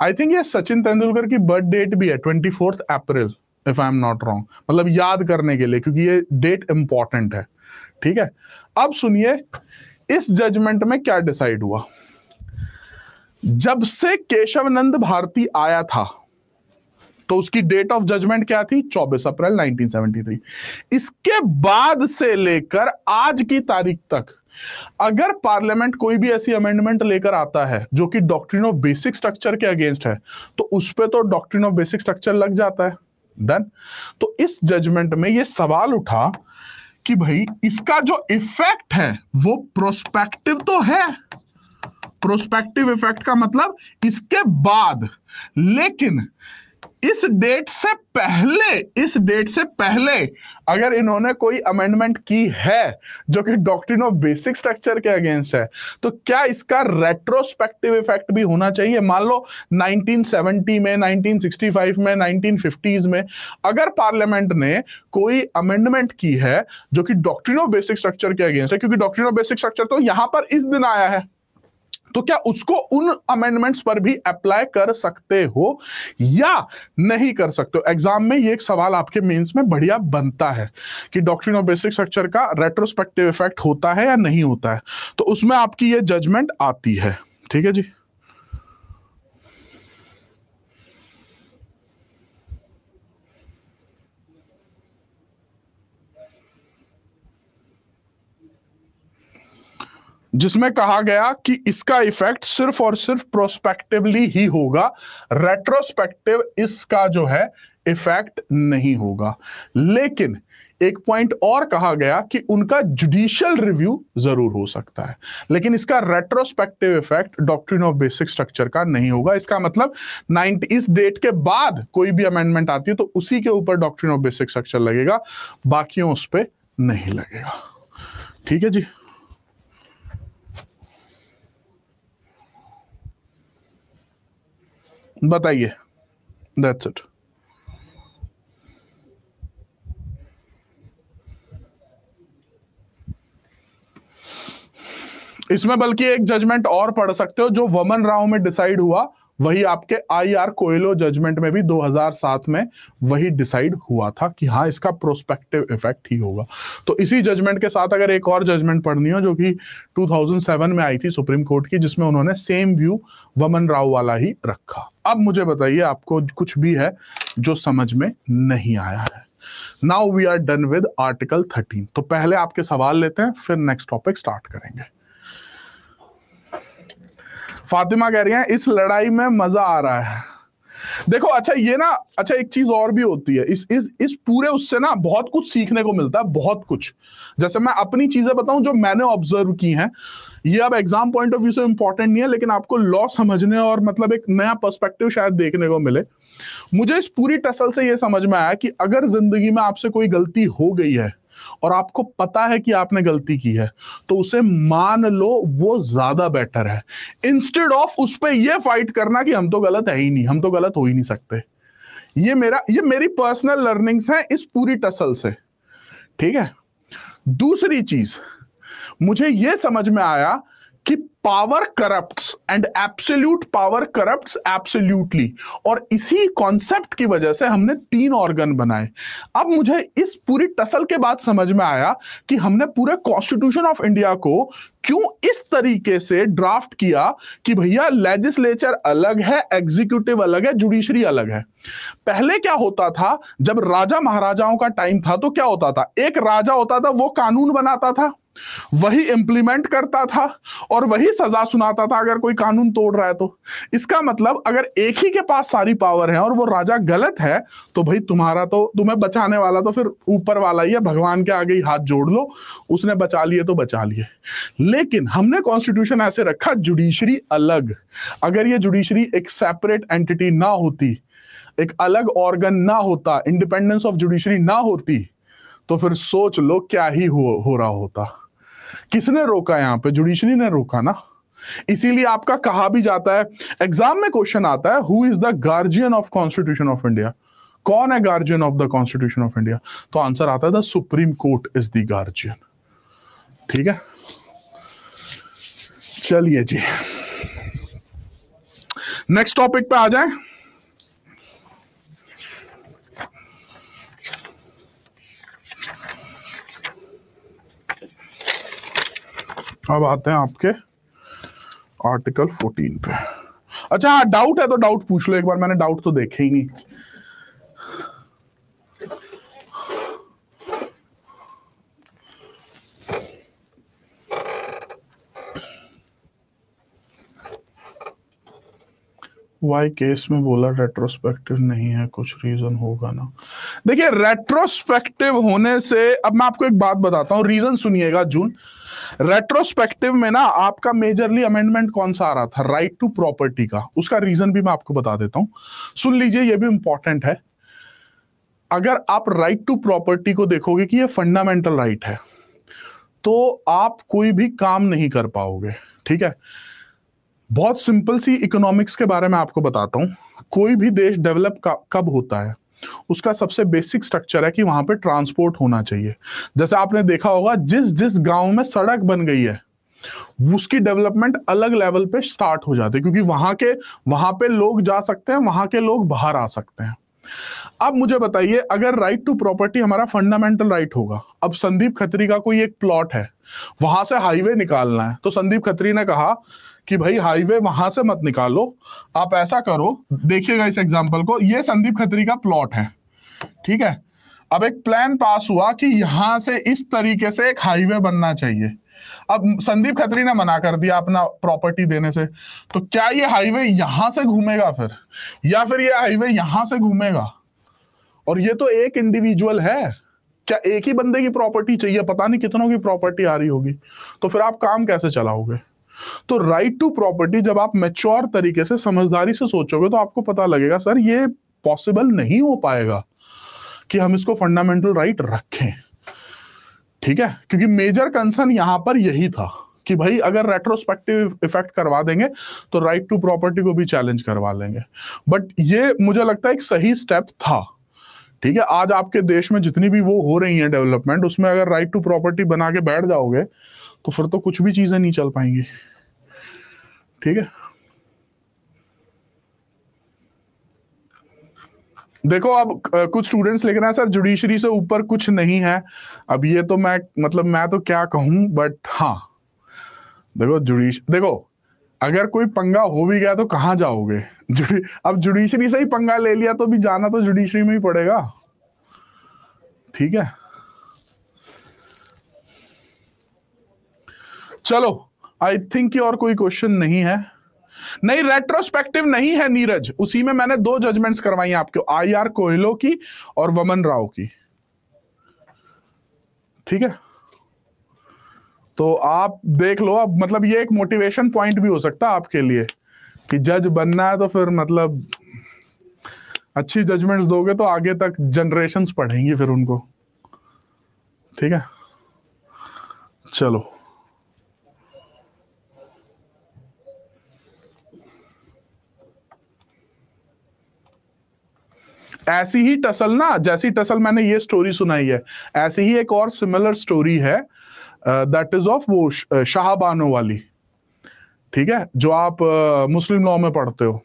Speaker 1: आई थिंक ये सचिन तेंदुलकर की बर्थ डेट भी है 24 April, if I am not wrong, मतलब याद करने के लिए, क्योंकि ये डेट इंपॉर्टेंट है। ठीक है, अब सुनिए इस जजमेंट में क्या डिसाइड हुआ। जब से केशवानंद भारती आया था तो उसकी डेट ऑफ जजमेंट क्या थी? 24 अप्रैल 1973। इसके बाद से लेकर आज की तारीख तक अगर पार्लियामेंट कोई भी ऐसी अमेंडमेंट लेकर आता है जो कि डॉक्ट्रिन ऑफ बेसिक स्ट्रक्चर के अगेंस्ट है, तो उस पे तो डॉक्ट्रिन ऑफ बेसिक स्ट्रक्चर लग जाता है। डन। तो इस जजमेंट में यह सवाल उठा कि भाई इसका जो इफेक्ट है वो प्रोस्पेक्टिव तो है, प्रोस्पेक्टिव इफेक्ट का मतलब इसके बाद, लेकिन इस डेट से पहले अगर इन्होंने कोई अमेंडमेंट की है जो कि डॉक्ट्रिन ऑफ बेसिक स्ट्रक्चर के अगेंस्ट है, तो क्या इसका रेट्रोस्पेक्टिव इफेक्ट भी होना चाहिए? मान लो 1970 में, 1965 में, 1950s में अगर पार्लियामेंट ने कोई अमेंडमेंट की है जो कि डॉक्ट्रिन ऑफ बेसिक स्ट्रक्चर के अगेंस्ट है, क्योंकि डॉक्ट्रिन ऑफ बेसिक स्ट्रक्चर तो यहां पर इस दिन आया है, तो क्या उसको उन अमेंडमेंट्स पर भी अप्लाई कर सकते हो या नहीं कर सकते हो? एग्जाम में ये एक सवाल आपके मेंस में बढ़िया बनता है कि डॉक्ट्रिन ऑफ बेसिक स्ट्रक्चर का रेट्रोस्पेक्टिव इफेक्ट होता है या नहीं होता है, तो उसमें आपकी ये जजमेंट आती है। ठीक है जी। जिसमें कहा गया कि इसका इफेक्ट सिर्फ और सिर्फ प्रोस्पेक्टिवली ही होगा, रेट्रोस्पेक्टिव इसका जो है इफेक्ट नहीं होगा। लेकिन एक पॉइंट और कहा गया कि उनका जुडिशियल रिव्यू जरूर हो सकता है, लेकिन इसका retrospective effect doctrine of basic structure का नहीं होगा। इसका मतलब 90 इस डेट के बाद कोई भी अमेंडमेंट आती है तो उसी के ऊपर डॉक्ट्रिन ऑफ बेसिक स्ट्रक्चर लगेगा, बाकियों उस पर नहीं लगेगा। ठीक है जी। बताइए, दैट्स इट। इसमें बल्कि एक जजमेंट और पढ़ सकते हो जो वमन राव में डिसाइड हुआ, वही आपके IR कोयलो जजमेंट में भी 2007 में वही डिसाइड हुआ था कि हाँ इसका प्रोस्पेक्टिव इफेक्ट ही होगा। तो इसी जजमेंट के साथ अगर एक और जजमेंट पढ़नी हो जो कि 2007 में आई थी सुप्रीम कोर्ट की, जिसमें उन्होंने सेम व्यू वमन राव वाला ही रखा। अब मुझे बताइए आपको कुछ भी है जो समझ में नहीं आया है? Now we are done with article 13। तो पहले आपके सवाल लेते हैं, फिर नेक्स्ट टॉपिक स्टार्ट करेंगे। फातिमा कह रही है इस लड़ाई में मजा आ रहा है। देखो अच्छा ये ना, अच्छा एक चीज और भी होती है इस पूरे उससे ना बहुत कुछ सीखने को मिलता है, बहुत कुछ। जैसे मैं अपनी चीजें बताऊं जो मैंने ऑब्जर्व की हैं, ये अब एग्जाम पॉइंट ऑफ व्यू से इंपॉर्टेंट नहीं है, लेकिन आपको लॉ समझने और मतलब एक नया पर्सपेक्टिव शायद देखने को मिले। मुझे इस पूरी टसल से ये समझ में आया कि अगर जिंदगी में आपसे कोई गलती हो गई है और आपको पता है कि आपने गलती की है, तो उसे मान लो, वो ज्यादा बेटर है, इंस्टेड ऑफ उस पे ये फाइट करना कि हम तो गलत है ही नहीं, हम तो गलत हो ही नहीं सकते। ये मेरी पर्सनल लर्निंग्स है इस पूरी टसल से। ठीक है। दूसरी चीज मुझे यह समझ में आया कि power corrupts and absolute power corrupts absolutely, और इसी कॉन्सेप्ट की वजह से हमने 3 ऑर्गन बनाए। अब मुझे इस पूरी टसल के बाद समझ में आया कि हमने पूरे कॉन्स्टिट्यूशन ऑफ इंडिया को क्यों इस तरीके से ड्राफ्ट किया कि भैया लेजिस्लेचर अलग है, एग्जीक्यूटिव अलग है, जुडिशरी अलग है। पहले क्या होता था, जब राजा महाराजाओं का टाइम था तो क्या होता था, एक राजा होता था, वो कानून बनाता था, वही इंप्लीमेंट करता था और वही सजा सुनाता था अगर कोई कानून तोड़ रहा है तो। इसका मतलब अगर एक ही के पास सारी पावर है और वो राजा गलत है, तो भाई तुम्हें बचाने वाला तो फिर ऊपर वाला ही है, भगवान के आगे ही हाथ जोड़ लो, उसने बचा लिए तो बचा लिए। लेकिन हमने कॉन्स्टिट्यूशन ऐसे रखा, जुडिशरी अलग। अगर ये जुडिशरी एक सेपरेट एंटिटी ना होती, एक अलग ऑर्गन ना होता, इंडिपेंडेंस ऑफ जुडिशरी ना होती, तो फिर सोच लो क्या ही हो रहा होता। किसने रोका? यहां पे जुडिशरी ने रोका ना। इसीलिए आपका कहा भी जाता है, एग्जाम में क्वेश्चन आता है, who is the guardian of constitution of India? कौन है guardian of the constitution of India? तो आंसर आता है the supreme court is the guardian. ठीक है, चलिए जी नेक्स्ट टॉपिक पे आ जाए। अब आते हैं आपके आर्टिकल 14 पे। अच्छा हाँ, डाउट है तो डाउट पूछ लो एक बार, मैंने डाउट तो देखे ही नहीं। वाई केस में बोला रेट्रोस्पेक्टिव नहीं है, कुछ रीजन होगा ना? देखिए रेट्रोस्पेक्टिव होने से, अब मैं आपको एक बात बताता हूं, रीजन सुनिएगा जून। रेट्रोस्पेक्टिव में ना आपका मेजरली अमेंडमेंट कौन सा आ रहा था, राइट टू प्रॉपर्टी का। उसका रीजन भी मैं आपको बता देता हूं, सुन लीजिए, ये भी इंपॉर्टेंट है। अगर आप राइट टू प्रॉपर्टी को देखोगे कि ये फंडामेंटल राइट है, तो आप कोई भी काम नहीं कर पाओगे। ठीक है, बहुत सिंपल सी इकोनॉमिक्स के बारे में आपको बताता हूं। कोई भी देश डेवलप कब होता है, उसका सबसे बेसिक स्ट्रक्चर है कि वहां पे ट्रांसपोर्ट होना चाहिए। जैसे आपने देखा होगा, जिस जिस गांव में सड़क बन गई है उसकी डेवलपमेंट अलग लेवल पे स्टार्ट हो जाती है, क्योंकि वहां पे लोग जा सकते हैं, वहां के लोग बाहर आ सकते हैं। अब मुझे बताइए, अगर राइट टू प्रॉपर्टी हमारा फंडामेंटल राइट होगा, अब संदीप खत्री का कोई एक प्लॉट है, वहां से हाईवे निकालना है, तो संदीप खत्री ने कहा कि भाई हाईवे वहां से मत निकालो, आप ऐसा करो, देखिएगा इस एग्जांपल को, ये संदीप खत्री का प्लॉट है, ठीक है। अब एक प्लान पास हुआ कि यहां से इस तरीके से एक हाईवे बनना चाहिए। अब संदीप खत्री ने मना कर दिया अपना प्रॉपर्टी देने से, तो क्या ये हाईवे यहां से घूमेगा फिर, या फिर ये हाईवे यहां से घूमेगा? और ये तो एक इंडिविजुअल है, क्या एक ही बंदे की प्रॉपर्टी चाहिए, पता नहीं कितनों की प्रॉपर्टी आ रही होगी, तो फिर आप काम कैसे चलाओगे? तो राइट टू प्रॉपर्टी जब आप मैच्योर तरीके से समझदारी से सोचोगे तो आपको पता लगेगा सर ये पॉसिबल नहीं हो पाएगा कि हम इसको फंडामेंटल राइट रखें। ठीक है, क्योंकि मेजर कंसर्न यहां पर यही था कि भाई अगर रेट्रोस्पेक्टिव इफेक्ट करवा देंगे तो राइट टू प्रॉपर्टी को भी चैलेंज करवा लेंगे। बट ये मुझे लगता है एक सही स्टेप था। ठीक है, आज आपके देश में जितनी भी वो हो रही है डेवलपमेंट, उसमें अगर राइट टू प्रॉपर्टी बना के बैठ जाओगे तो फिर तो कुछ भी चीजें नहीं चल पाएंगी। ठीक है, देखो अब कुछ स्टूडेंट्स लिख रहे हैं सर जुडिशरी से ऊपर कुछ नहीं है। अब ये तो मैं तो क्या कहूं, बट हाँ देखो देखो, अगर कोई पंगा हो भी गया तो कहां जाओगे? अब जुडिशरी से ही पंगा ले लिया तो भी जाना तो जुडिशरी में ही पड़ेगा। ठीक है, चलो, आई थिंक कि और कोई क्वेश्चन नहीं है। नहीं, रेट्रोस्पेक्टिव नहीं है नीरज, उसी में मैंने दो जजमेंट्स करवाई आपको, IR कोयलो की और वमन राव की। ठीक है, तो आप देख लो, अब मतलब ये एक मोटिवेशन पॉइंट भी हो सकता है आपके लिए कि जज बनना है तो फिर मतलब अच्छी जजमेंट्स दोगे तो आगे तक जनरेशंस पढ़ेंगी फिर उनको। ठीक है, चलो, ऐसी ही टसल ना, जैसी टसल मैंने ये स्टोरी सुनाई है, ऐसी ही एक और सिमिलर स्टोरी है, दैट इज ऑफ वो शाहबानो वाली। ठीक है, जो आप मुस्लिम लॉ में पढ़ते हो,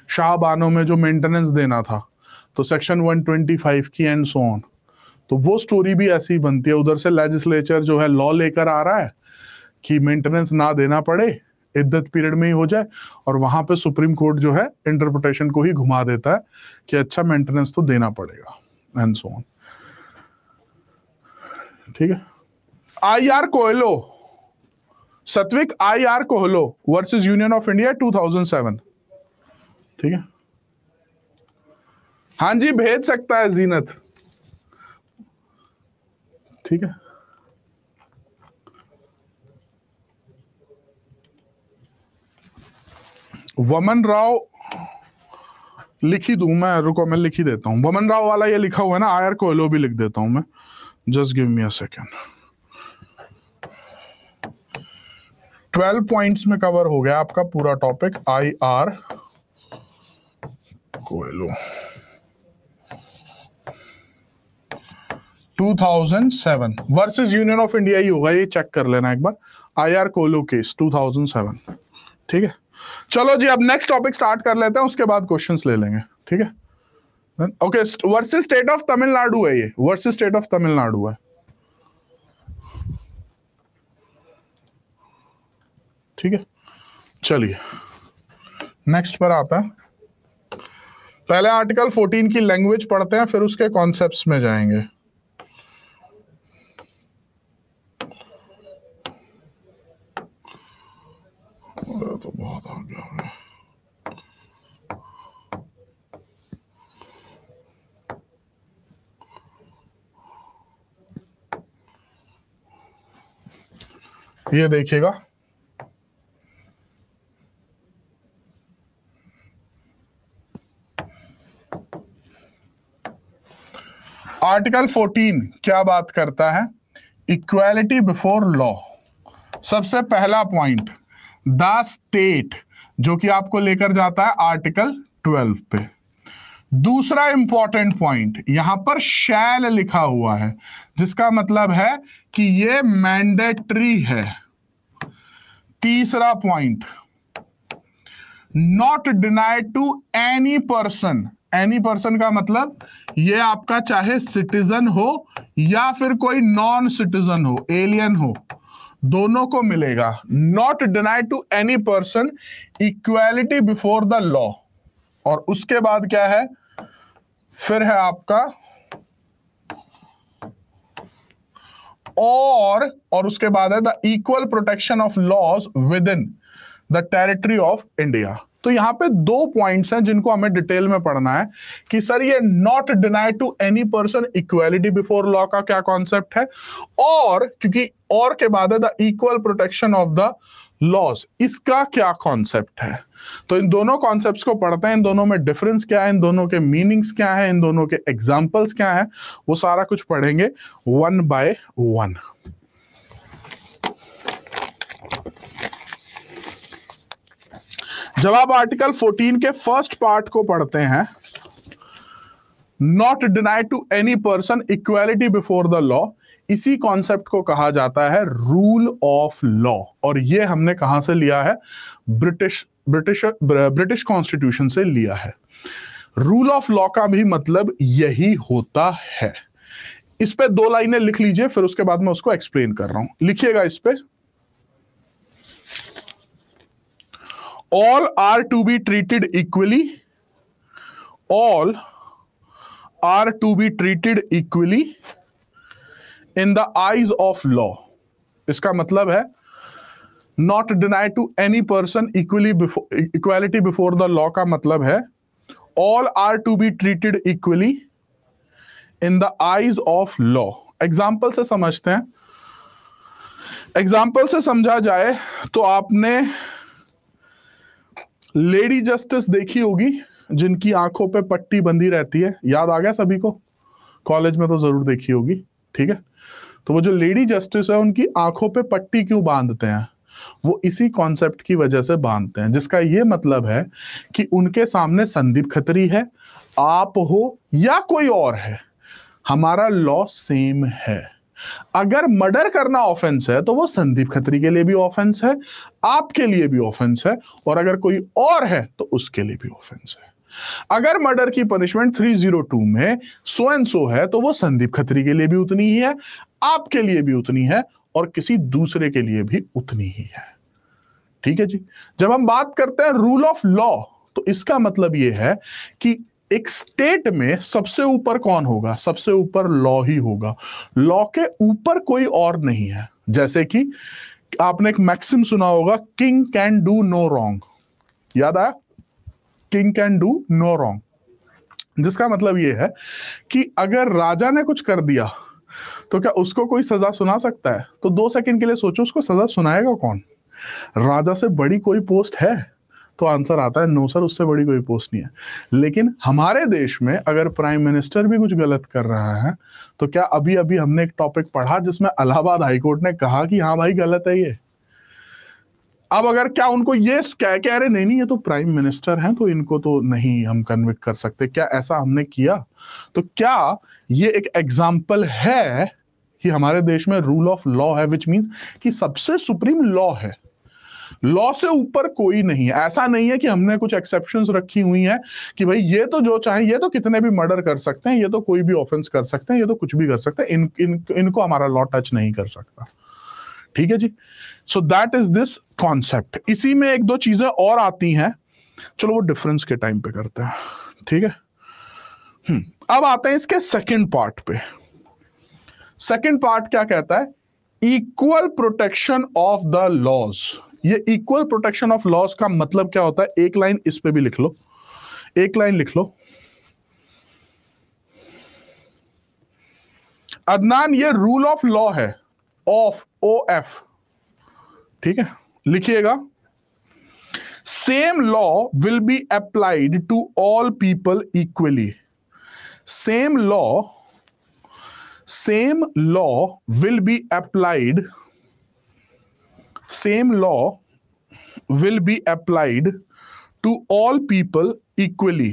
Speaker 1: शाहबानो में जो मेंटेनेंस देना था, तो सेक्शन 125 की एंड सो ऑन, तो वो स्टोरी भी ऐसी ही बनती है। उधर से लेजिस्लेचर जो है लॉ लेकर आ रहा है कि मेंटेनेंस ना देना पड़े, इद्दत पीरियड में ही हो जाए, और वहां पे सुप्रीम कोर्ट जो है इंटरप्रिटेशन को ही घुमा देता है कि अच्छा मेंटेनेंस तो देना पड़ेगा एंड सो ऑन। ठीक है, IR कोयलो, सत्विक IR Coelho versus union of India 2007। ठीक है, हाँ जी भेज सकता है जीनत। ठीक है, वमन राव लिख ही दूं मैं, रुको मैं लिख ही देता हूं, वमन राव वाला ये लिखा हुआ है ना, IR कोयलो भी लिख देता हूं मैं, just give me a second. 12 points में कवर हो गया आपका पूरा topic, IR Coelho 2007 versus union of India ही होगा, ये चेक कर लेना एक बार, IR कोयलो केस 2007। ठीक है, चलो जी, अब नेक्स्ट टॉपिक स्टार्ट कर लेते हैं, उसके बाद क्वेश्चंस ले लेंगे। ठीक है, okay, versus state of Tamil Nadu है, ये वर्सेस स्टेट ऑफ तमिलनाडु है। ठीक है, चलिए नेक्स्ट पर आता है। पहले आर्टिकल 14 की लैंग्वेज पढ़ते हैं, फिर उसके कॉन्सेप्ट्स में जाएंगे। तो बहुत आ गया। ये देखिएगा, आर्टिकल 14 क्या बात करता है? Equality before law. सबसे पहला पॉइंट, द स्टेट, जो कि आपको लेकर जाता है आर्टिकल 12 पे। दूसरा इंपॉर्टेंट पॉइंट, यहां पर शैल लिखा हुआ है, जिसका मतलब है कि ये मैंडेटरी है। तीसरा point, not denied to any person. Any person का मतलब ये आपका चाहे सिटीजन हो या फिर कोई नॉन सिटीजन हो, एलियन हो, दोनों को मिलेगा। Not denied to any person, equality before the law. और उसके बाद क्या है? फिर है आपका और उसके बाद है the equal protection of laws within the territory of India. तो यहां पे दो पॉइंट्स हैं जिनको हमें डिटेल में पढ़ना है कि सर ये not denied to any person, equality before law का क्या कॉन्सेप्ट है, और क्योंकि और के बाद है the equal protection of the laws, इसका क्या कॉन्सेप्ट है। तो इन दोनों कॉन्सेप्ट्स को पढ़ते हैं, इन दोनों में डिफरेंस क्या है, इन दोनों के मीनिंग्स क्या है, इन दोनों के एग्जांपल्स क्या है, वो सारा कुछ पढ़ेंगे वन बाय वन। जब आप आर्टिकल 14 के फर्स्ट पार्ट को पढ़ते हैं, not denied to any person, equality before the law, इसी कॉन्सेप्ट को कहा जाता है रूल ऑफ लॉ। और ये हमने कहां से लिया है? ब्रिटिश कॉन्स्टिट्यूशन से लिया है। रूल ऑफ लॉ का भी मतलब यही होता है। इस पे दो लाइनें लिख लीजिए, फिर उसके बाद मैं उसको एक्सप्लेन कर रहा हूं। लिखिएगा इस पे, all are to be treated equally, all are to be treated equally in the eyes of law। इसका मतलब है not denied to any person equality before the law का मतलब है all are to be treated equally in the eyes of law। Example से समझते हैं। एग्जाम्पल से समझा जाए तो आपने लेडी जस्टिस देखी होगी, जिनकी आंखों पे पट्टी बंधी रहती है, याद आ गया सभी को? कॉलेज में तो जरूर देखी होगी, ठीक है। तो वो जो लेडी जस्टिस है, उनकी आंखों पे पट्टी क्यों बांधते हैं? वो इसी कॉन्सेप्ट की वजह से बांधते हैं, जिसका ये मतलब है कि उनके सामने संदीप खत्री है, आप हो या कोई और है, हमारा लॉ सेम है। अगर मर्डर करना ऑफेंस है तो वो संदीप खत्री के लिए भी ऑफेंस है, आपके लिए भी ऑफेंस है, और अगर कोई और है तो उसके लिए भी ऑफेंस है। अगर मर्डर की पनिशमेंट 302 में सो एंड सो है तो वो संदीप खत्री के लिए भी उतनी ही है, आपके लिए भी उतनी है, और किसी दूसरे के लिए भी उतनी ही है। ठीक है जी। जब हम बात करते हैं रूल ऑफ लॉ, तो इसका मतलब यह है कि एक स्टेट में सबसे ऊपर कौन होगा? सबसे ऊपर लॉ ही होगा। लॉ के ऊपर कोई और नहीं है। जैसे कि आपने एक मैक्सिम सुना होगा, king can do no wrong. याद आया? King can do no wrong, जिसका मतलब यह है कि अगर राजा ने कुछ कर दिया तो क्या उसको कोई सजा सुना सकता है? तो 2 सेकंड के लिए सोचो, उसको सजा सुनाएगा कौन? राजा से बड़ी कोई पोस्ट है? तो आंसर आता है नो सर, उससे बड़ी कोई पोस्ट नहीं है। लेकिन हमारे देश में अगर प्राइम मिनिस्टर भी कुछ गलत कर रहा है, तो क्या अभी अभी हमने एक टॉपिक पढ़ा जिसमें इलाहाबाद हाईकोर्ट ने कहा कि हाँ भाई गलत है ये। अब अगर क्या उनको ये कह रहे नहीं ये तो प्राइम मिनिस्टर हैं तो इनको तो नहीं हम कन्विक्ट कर सकते, क्या ऐसा हमने किया? तो क्या ये एक एग्जाम्पल है कि हमारे देश में रूल ऑफ लॉ है, विच मीन्स कि सबसे सुप्रीम लॉ है, लॉ से ऊपर कोई नहीं है। ऐसा नहीं है कि हमने कुछ एक्सेप्शंस रखी हुई हैं कि भाई ये तो जो चाहे, ये तो कितने भी मर्डर कर सकते हैं, ये तो कोई भी ऑफेंस कर सकते हैं, ये तो कुछ भी कर सकते हैं, इनको हमारा लॉ टच नहीं कर सकता। ठीक है जी। So that is this concept. इसी में एक दो चीजें और आती हैं, चलो वो डिफरेंस के टाइम पे करते हैं। ठीक है। अब आते हैं इसके सेकंड पार्ट पे। सेकंड पार्ट क्या कहता है? Equal protection of the laws. ये इक्वल प्रोटेक्शन ऑफ लॉज का मतलब क्या होता है? एक लाइन इस पे भी लिख लो, एक लाइन लिख लो। अदनान, ये रूल ऑफ लॉ है, ऑफ OF, ठीक है, लिखिएगा, same law will be applied to all people equally. Same law will be applied, same law will be applied to all people equally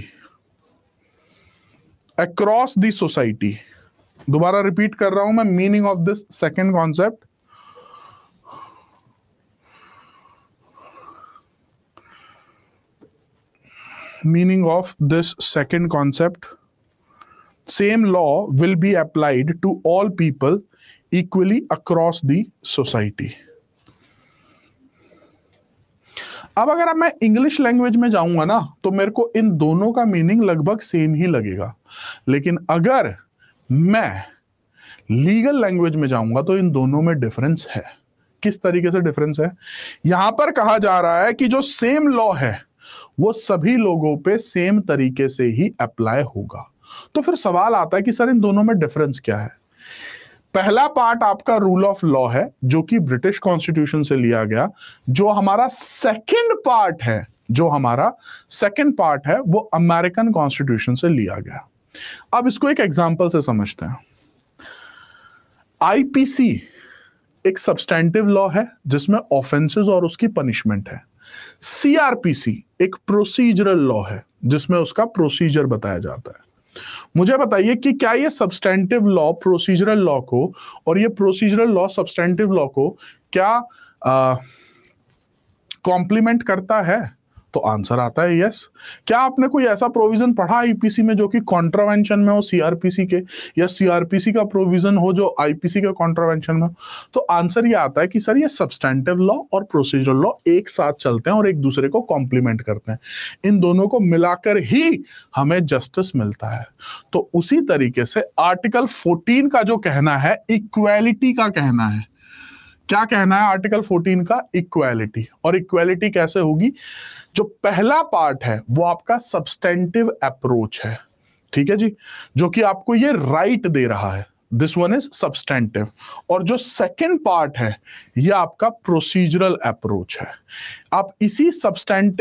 Speaker 1: across the society। दोबारा रिपीट कर रहा हूं मैं meaning of this second concept. Meaning of this second concept, same law will be applied to all people equally across the society. अब अगर मैं इंग्लिश लैंग्वेज में जाऊंगा ना तो मेरे को इन दोनों का मीनिंग लगभग सेम ही लगेगा, लेकिन अगर मैं लीगल लैंग्वेज में जाऊंगा तो इन दोनों में डिफरेंस है। किस तरीके से डिफरेंस है? यहां पर कहा जा रहा है कि जो सेम लॉ है वो सभी लोगों पे सेम तरीके से ही अप्लाई होगा। तो फिर सवाल आता है कि सर इन दोनों में डिफरेंस क्या है? पहला पार्ट आपका रूल ऑफ लॉ है जो कि ब्रिटिश कॉन्स्टिट्यूशन से लिया गया। जो हमारा सेकंड पार्ट है वो अमेरिकन कॉन्स्टिट्यूशन से लिया गया। अब इसको एक एग्जांपल से समझते हैं। आईपीसी एक सब्सटेंटिव लॉ है जिसमें ऑफेंसेस और उसकी पनिशमेंट है। सीआरपीसी एक प्रोसीजरल लॉ है जिसमें उसका प्रोसीजर बताया जाता है। मुझे बताइए कि क्या ये सब्सटेंटिव लॉ प्रोसीजरल लॉ को और ये प्रोसीजरल लॉ सब्सटेंटिव लॉ को क्या कॉम्प्लीमेंट करता है? तो आंसर आता है यस। क्या आपने कोई ऐसा प्रोविजन पढ़ा आईपीसी में जो कि कॉन्ट्रावेंशन में हो सीआरपीसी के, या सीआरपीसी का प्रोविजन हो जो आईपीसी के कॉन्ट्रावेंशन में हो? तो आंसर ये आता है कि सर ये सब्सटेंटिव लॉ और प्रोसीजरल लॉ एक साथ चलते हैं और एक दूसरे को कॉम्प्लीमेंट करते हैं। इन दोनों को मिलाकर ही हमें जस्टिस मिलता है। तो उसी तरीके से आर्टिकल 14 का जो कहना है इक्वालिटी का कहना है। क्या कहना है आर्टिकल 14 का? इक्वालिटी। और इक्वालिटी कैसे होगी? जो पहला पार्ट है वो आपका सब्सटेंटिव अप्रोच है, ठीक है जी, जो कि आपको ये राइट दे रहा है, दिस वन इज सब्सटेंटिव। और जो सेकंड पार्ट है ये आपका प्रोसीजरल अप्रोच है। आप इसी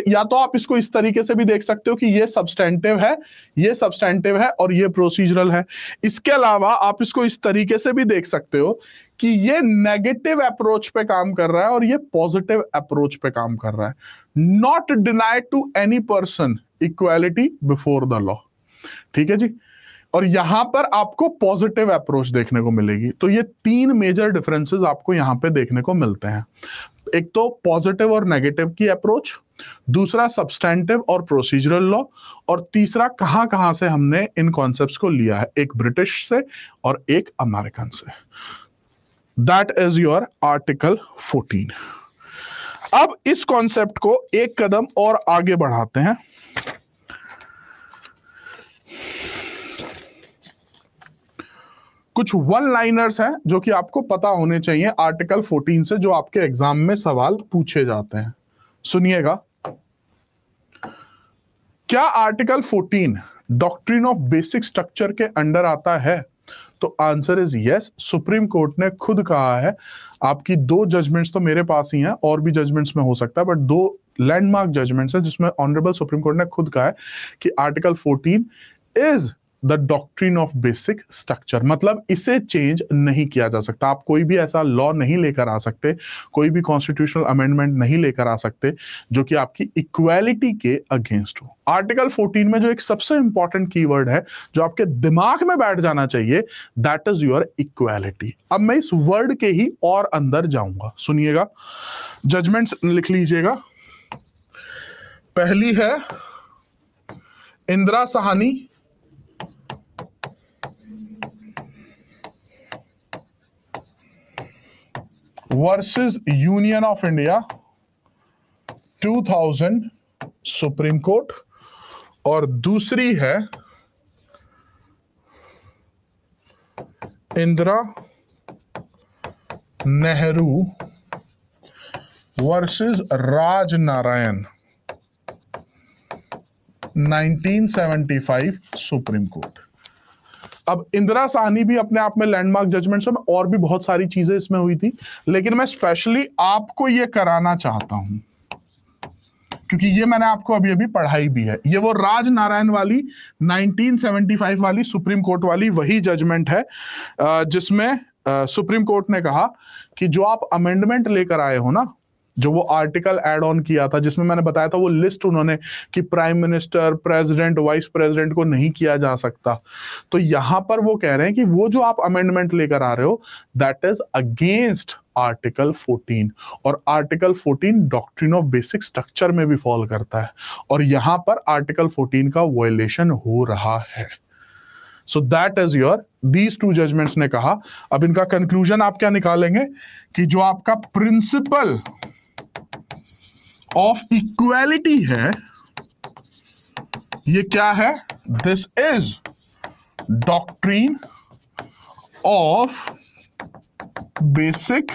Speaker 1: या तो आप इसको इस तरीके से भी देख सकते हो कि ये सब्सटेंटिव है, ये सब्सटेंटिव है और ये प्रोसीजरल है। इसके अलावा आप इसको इस तरीके से भी देख सकते हो कि ये नेगेटिव अप्रोच पे काम कर रहा है और ये पॉजिटिव अप्रोच पे काम कर रहा है। Not denied to any person equality before the law, ठीक है जी। और यहां पर आपको पॉजिटिव अप्रोच देखने को मिलेगी। तो ये तीन मेजर डिफरेंसेस आपको यहां पे देखने को मिलते हैं। एक तो पॉजिटिव और नेगेटिव की अप्रोच, दूसरा सब्सटेंटिव और प्रोसीजरल लॉ, और तीसरा कहां से हमने इन कॉन्सेप्ट्स को लिया है, एक ब्रिटिश से और एक अमेरिकन से। That is your article 14। अब इस कॉन्सेप्ट को एक कदम और आगे बढ़ाते हैं। कुछ वन लाइनर्स हैं जो कि आपको पता होने चाहिए आर्टिकल 14 से, जो आपके एग्जाम में सवाल पूछे जाते हैं। सुनिएगा, क्या article 14 doctrine of basic structure के अंडर आता है? तो answer is yes. Supreme court ने खुद कहा है, आपकी दो जजमेंट्स तो मेरे पास ही हैं, और भी जजमेंट्स में हो सकता है, बट दो लैंडमार्क जजमेंट्स हैं जिसमें ऑनरेबल सुप्रीम कोर्ट ने खुद कहा है कि article 14 is the doctrine of basic structure. मतलब इसे चेंज नहीं किया जा सकता। आप कोई भी ऐसा लॉ नहीं लेकर आ सकते, कोई भी कॉन्स्टिट्यूशनल अमेंडमेंट नहीं लेकर आ सकते जो कि आपकी इक्वालिटी के अगेंस्ट हो। आर्टिकल 14 में जो एक सबसे इंपॉर्टेंट कीवर्ड है जो आपके दिमाग में बैठ जाना चाहिए, दैट इज योर इक्वालिटी। अब मैं इस वर्ड के ही और अंदर जाऊंगा, सुनिएगा, जजमेंट्स लिख लीजिएगा। पहली है Indira Sahni versus union of India 2000 supreme court, और दूसरी है Indira Nehru versus Rajnarayan 1975 supreme court. अब इंदिरा साहनी भी अपने आप में लैंडमार्क जजमेंट्स में, और भी बहुत सारी चीजें इसमें हुई थी, लेकिन मैं स्पेशली आपको ये कराना चाहता हूं क्योंकि ये मैंने आपको अभी अभी पढ़ाई भी है। ये वो राज नारायण वाली 1975 वाली सुप्रीम कोर्ट वाली वही जजमेंट है जिसमें सुप्रीम कोर्ट ने कहा कि जो आप अमेंडमेंट लेकर आए हो ना, जो वो आर्टिकल ऐड ऑन किया था जिसमें मैंने बताया था वो लिस्ट उन्होंने कि prime minister, president, vice president को नहीं किया जा सकता, तो यहां पर वो कह रहे हैं कि वो जो आप अमेंडमेंट लेकर आ रहे हो दैट इज अगेंस्ट आर्टिकल 14, और article 14 doctrine of basic structure में भी फॉल करता है, और यहां पर आर्टिकल 14 का वायलेशन हो रहा है। So that is your, these two judgments ने कहा। अब इनका कंक्लूजन आप क्या निकालेंगे कि जो आपका प्रिंसिपल ऑफ इक्वालिटी है ये क्या है, this is doctrine of basic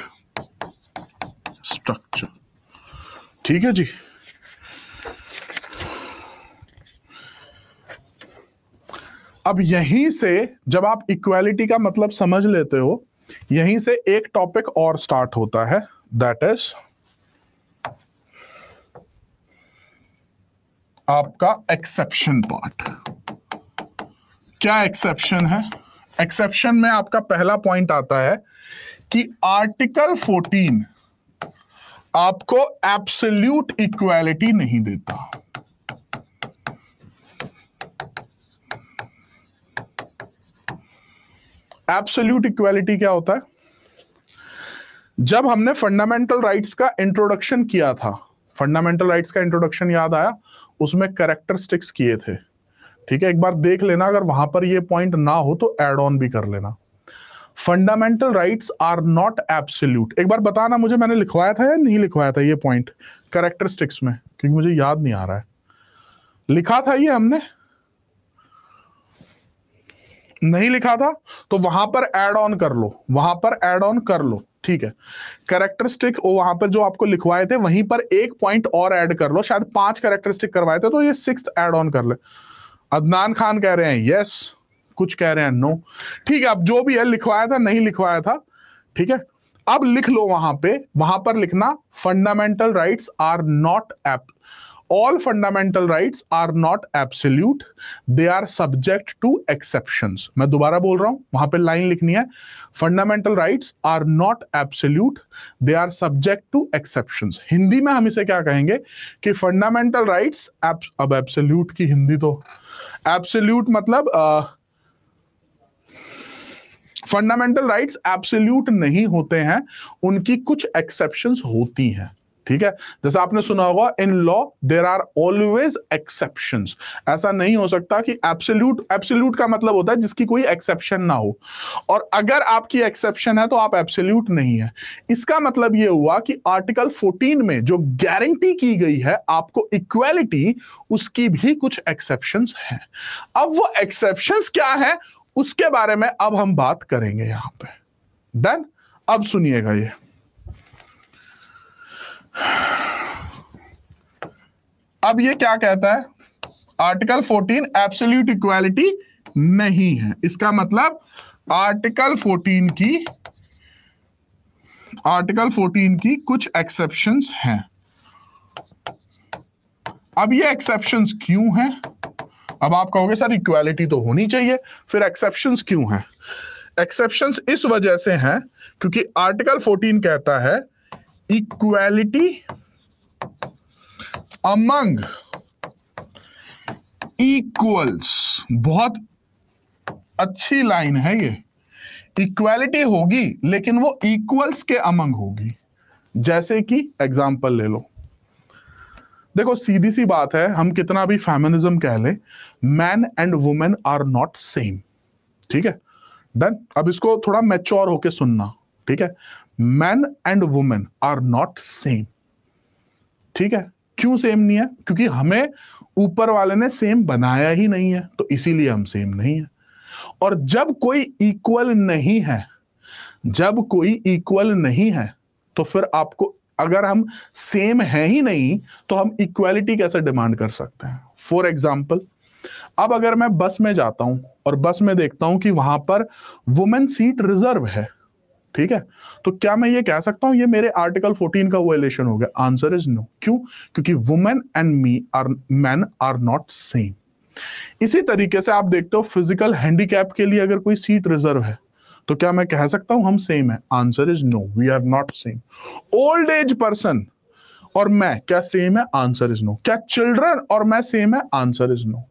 Speaker 1: structure. ठीक है जी। अब यहीं से जब आप इक्वालिटी का मतलब समझ लेते हो, यहीं से एक टॉपिक और स्टार्ट होता है, दैट इज आपका एक्सेप्शन पार्ट। क्या एक्सेप्शन है? एक्सेप्शन में आपका पहला पॉइंट आता है कि आर्टिकल 14 आपको एब्सोल्यूट इक्वालिटी नहीं देता। एब्सोल्यूट इक्वालिटी क्या होता है? जब हमने फंडामेंटल राइट्स का इंट्रोडक्शन किया था, फंडामेंटल राइट्स का इंट्रोडक्शन याद आया, उसमें कैरेक्टरिस्टिक्स किए थे। ठीक है, एक बार देख लेना, अगर वहां पर ये पॉइंट ना हो तो ऐड ऑन भी कर लेना। Fundamental rights are not absolute. एक बार बताना मुझे, मैंने लिखवाया था या नहीं लिखवाया था ये पॉइंट कैरेक्टरिस्टिक्स में, क्योंकि मुझे याद नहीं आ रहा है। लिखा था ये हमने? नहीं लिखा था तो वहां पर ऐड ऑन कर लो, वहां पर ऐड ऑन कर लो। ठीक है, कैरेक्टरिस्टिक वहां पर जो आपको लिखवाए थे वहीं पर एक पॉइंट और ऐड कर लो, शायद 5 कैरेक्टरिस्टिक करवाए थे तो ये 6th ऐड ऑन कर ले। अदनान खान कह रहे हैं यस, कुछ कह रहे हैं नो। ठीक है, अब जो भी है लिखवाया था नहीं लिखवाया था, ठीक है, अब लिख लो वहां पे, वहां पर लिखना fundamental rights are not all fundamental rights are not absolute, they are subject to exceptions। मैं दोबारा बोल रहा हूं, वहां पे लाइन लिखनी है, fundamental rights are not absolute, they are subject to exceptions। Hindi में हम इसे क्या कहेंगे कि fundamental rights, अब absolute की हिंदी तो, absolute मतलब फंडामेंटल राइट्स एब्सोल्यूट नहीं होते हैं, उनकी कुछ एक्सेप्शंस होती हैं। ठीक है, जैसा आपने सुना होगा in law there are always exceptions. ऐसा नहीं हो सकता कि एब्सोल्यूट, एब्सोल्यूट का मतलब होता है जिसकी कोई एक्सेप्शन ना हो, और अगर आपकी एक्सेप्शन है तो आप एब्सोल्यूट नहीं है। इसका मतलब यह हुआ कि आर्टिकल 14 में जो गारंटी की गई है आपको इक्वालिटी, उसकी भी कुछ एक्सेप्शंस हैं। अब वो एक्सेप्शंस क्या है उसके बारे में अब हम बात करेंगे यहां पे। देन अब सुनिएगा, ये अब ये क्या कहता है, आर्टिकल 14 एब्सोल्यूट इक्वालिटी नहीं है। इसका मतलब आर्टिकल 14 की कुछ एक्सेप्शंस हैं। अब ये एक्सेप्शंस क्यों हैं? अब आप कहोगे सर इक्वालिटी तो होनी चाहिए, फिर एक्सेप्शंस क्यों हैं? एक्सेप्शंस इस वजह से हैं क्योंकि आर्टिकल 14 कहता है इक्वालिटी अमंग इक्वल्स। बहुत अच्छी लाइन है ये, इक्वालिटी होगी लेकिन वो इक्वल्स के अमंग होगी। जैसे कि एग्जांपल ले लो, देखो सीधी सी बात है, हम कितना भी फेमिनिज्म कह ले, man and women are not same. ठीक है, डन। अब इसको थोड़ा मैच्योर होके सुनना, ठीक है, man and women are not same. ठीक है, क्यों सेम नहीं है? क्योंकि हमें ऊपर वाले ने सेम बनाया ही नहीं है, तो इसीलिए हम सेम नहीं है। और जब कोई इक्वल नहीं है, जब कोई इक्वल नहीं है तो फिर आपको, अगर हम सेम है ही नहीं तो हम इक्वालिटी कैसे डिमांड कर सकते हैं? फॉर एग्जाम्पल अब अगर मैं बस में जाता हूं और बस में देखता हूं कि वहां पर वुमेन सीट रिजर्व है, ठीक है, तो क्या मैं ये कह सकता हूं ये मेरे आर्टिकल 14 का वायलेशन हो गया? Answer is no. क्यों? क्योंकि women and man are not same. इसी तरीके से आप देखते हो फिजिकल हैंडीकैप के लिए अगर कोई सीट रिजर्व है तो क्या मैं कह सकता हूं हम सेम है? Answer is no, we are not same. Old age person और मैं क्या सेम है? Answer is no. क्या चिल्ड्रन और मैं सेम है? Answer is no.